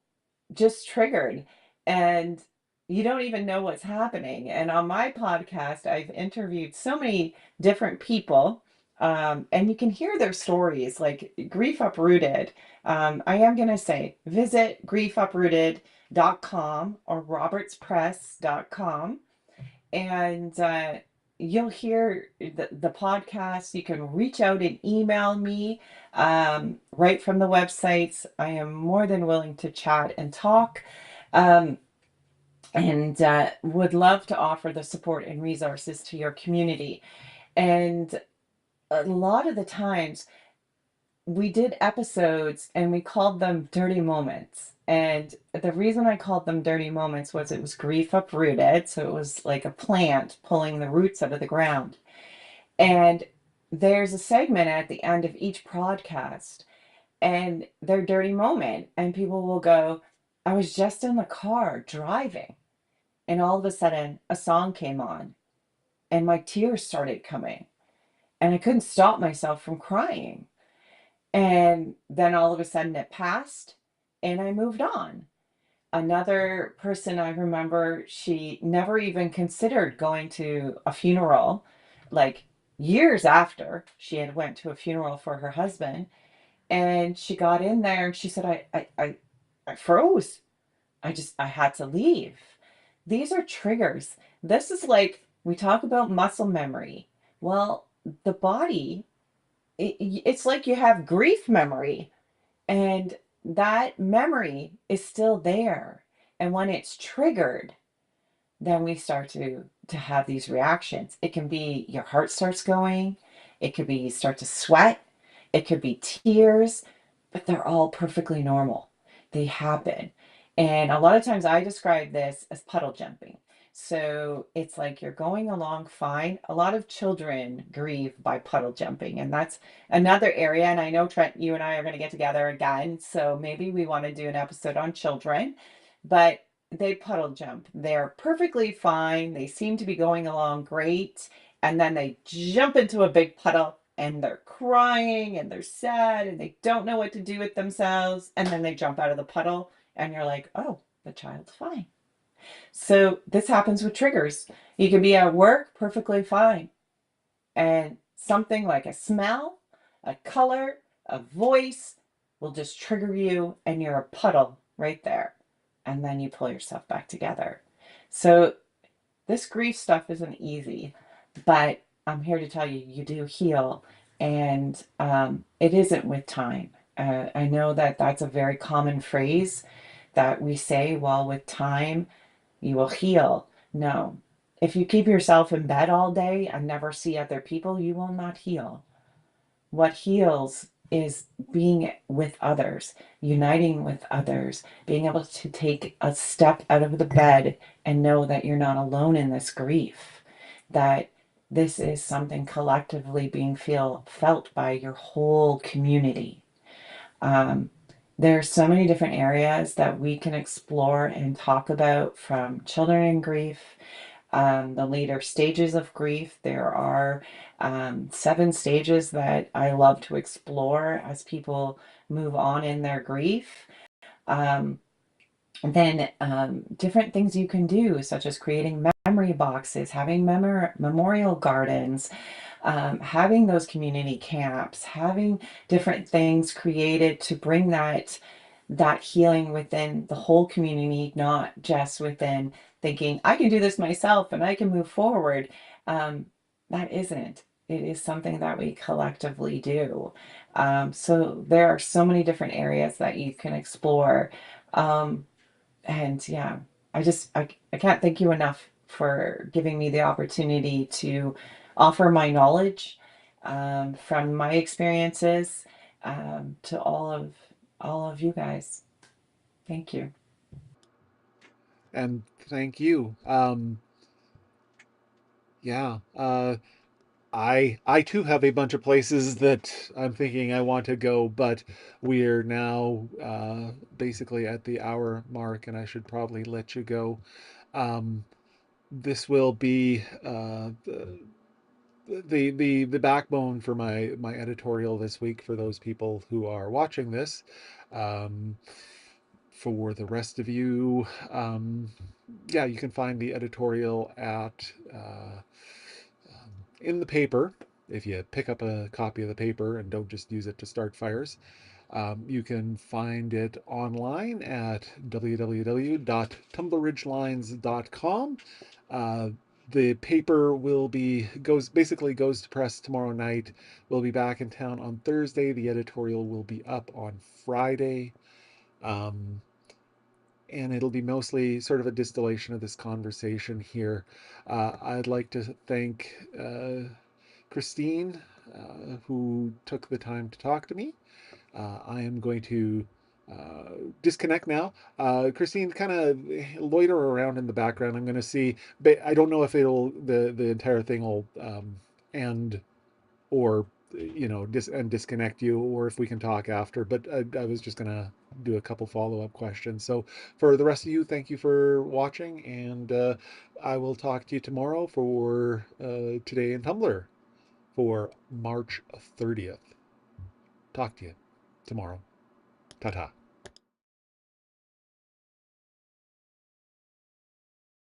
just triggered, and you don't even know what's happening. And on my podcast, I've interviewed so many different people, and you can hear their stories, like Grief Uprooted. I am going to say visit griefuprooted.com or robertspress.com, and you'll hear the podcast. You can reach out and email me right from the websites. I am more than willing to chat and talk, um, and would love to offer the support and resources to your community. And a lot of the times we did episodes and we called them dirty moments. And the reason I called them dirty moments was it was grief uprooted. So it was like a plant pulling the roots out of the ground. And there's a segment at the end of each podcast and their dirty moment. And people will go, I was just in the car driving. And all of a sudden, a song came on and my tears started coming. And I couldn't stop myself from crying. And then all of a sudden it passed and I moved on. Another person I remember, she never even considered going to a funeral, like years after she had went to a funeral for her husband. And she got in there and she said, I froze. I had to leave. These are triggers. This is like, we talk about muscle memory. Well, the body, it's like you have grief memory and that memory is still there. And when it's triggered, then we start to have these reactions. It can be your heart starts going, it could be you start to sweat, it could be tears, but they're all perfectly normal. They happen. And a lot of times I describe this as puddle jumping. So it's like you're going along fine. A lot of children grieve by puddle jumping, and that's another area. And I know, Trent, you and I are going to get together again. So maybe we want to do an episode on children. But they puddle jump. They're perfectly fine. They seem to be going along great. And then they jump into a big puddle and they're crying and they're sad and they don't know what to do with themselves. And then they jump out of the puddle and you're like, oh, the child's fine. So this happens with triggers. You can be at work perfectly fine and something like a smell, a color, a voice will just trigger you and you're a puddle right there. And then you pull yourself back together. So this grief stuff isn't easy, but I'm here to tell you, you do heal. And it isn't with time. I know that that's a very common phrase that we say, well, with time, you will heal. No. If you keep yourself in bed all day and never see other people, you will not heal. What heals is being with others, uniting with others, being able to take a step out of the bed and know that you're not alone in this grief, that this is something collectively being felt by your whole community. Um, there's so many different areas that we can explore and talk about, from children in grief, the later stages of grief. There are 7 stages that I love to explore as people move on in their grief. Um, and then different things you can do, such as creating memory boxes, having memorial gardens, having those community camps, having different things created to bring that healing within the whole community, not just within thinking I can do this myself and I can move forward. Um, that isn't. It is something that we collectively do. So there are so many different areas that you can explore. Um, and yeah, I can't thank you enough for giving me the opportunity to offer my knowledge from my experiences to all of you guys. Thank you. And thank you. Yeah. I too have a bunch of places that I'm thinking I want to go, but we're now basically at the hour mark, and I should probably let you go. Um, this will be the backbone for my editorial this week for those people who are watching this. Um, for the rest of you, yeah, you can find the editorial at in the paper. If you pick up a copy of the paper and don't just use it to start fires, you can find it online at www.tumbleridgelines.com. The paper will be goes to press tomorrow night. We'll be back in town on Thursday. The editorial will be up on Friday. Um, and it'll be mostly sort of a distillation of this conversation here. I'd like to thank Christine who took the time to talk to me. I am going to disconnect now. Christine, kind of loiter around in the background. I'm going to see, but I don't know if the entire thing will end, or disconnect you, or if we can talk after. But I was just going to do a couple follow-up questions. So for the rest of you, thank you for watching, and I will talk to you tomorrow for Today in Tumblr for March 30th. Talk to you tomorrow. Ta-ta.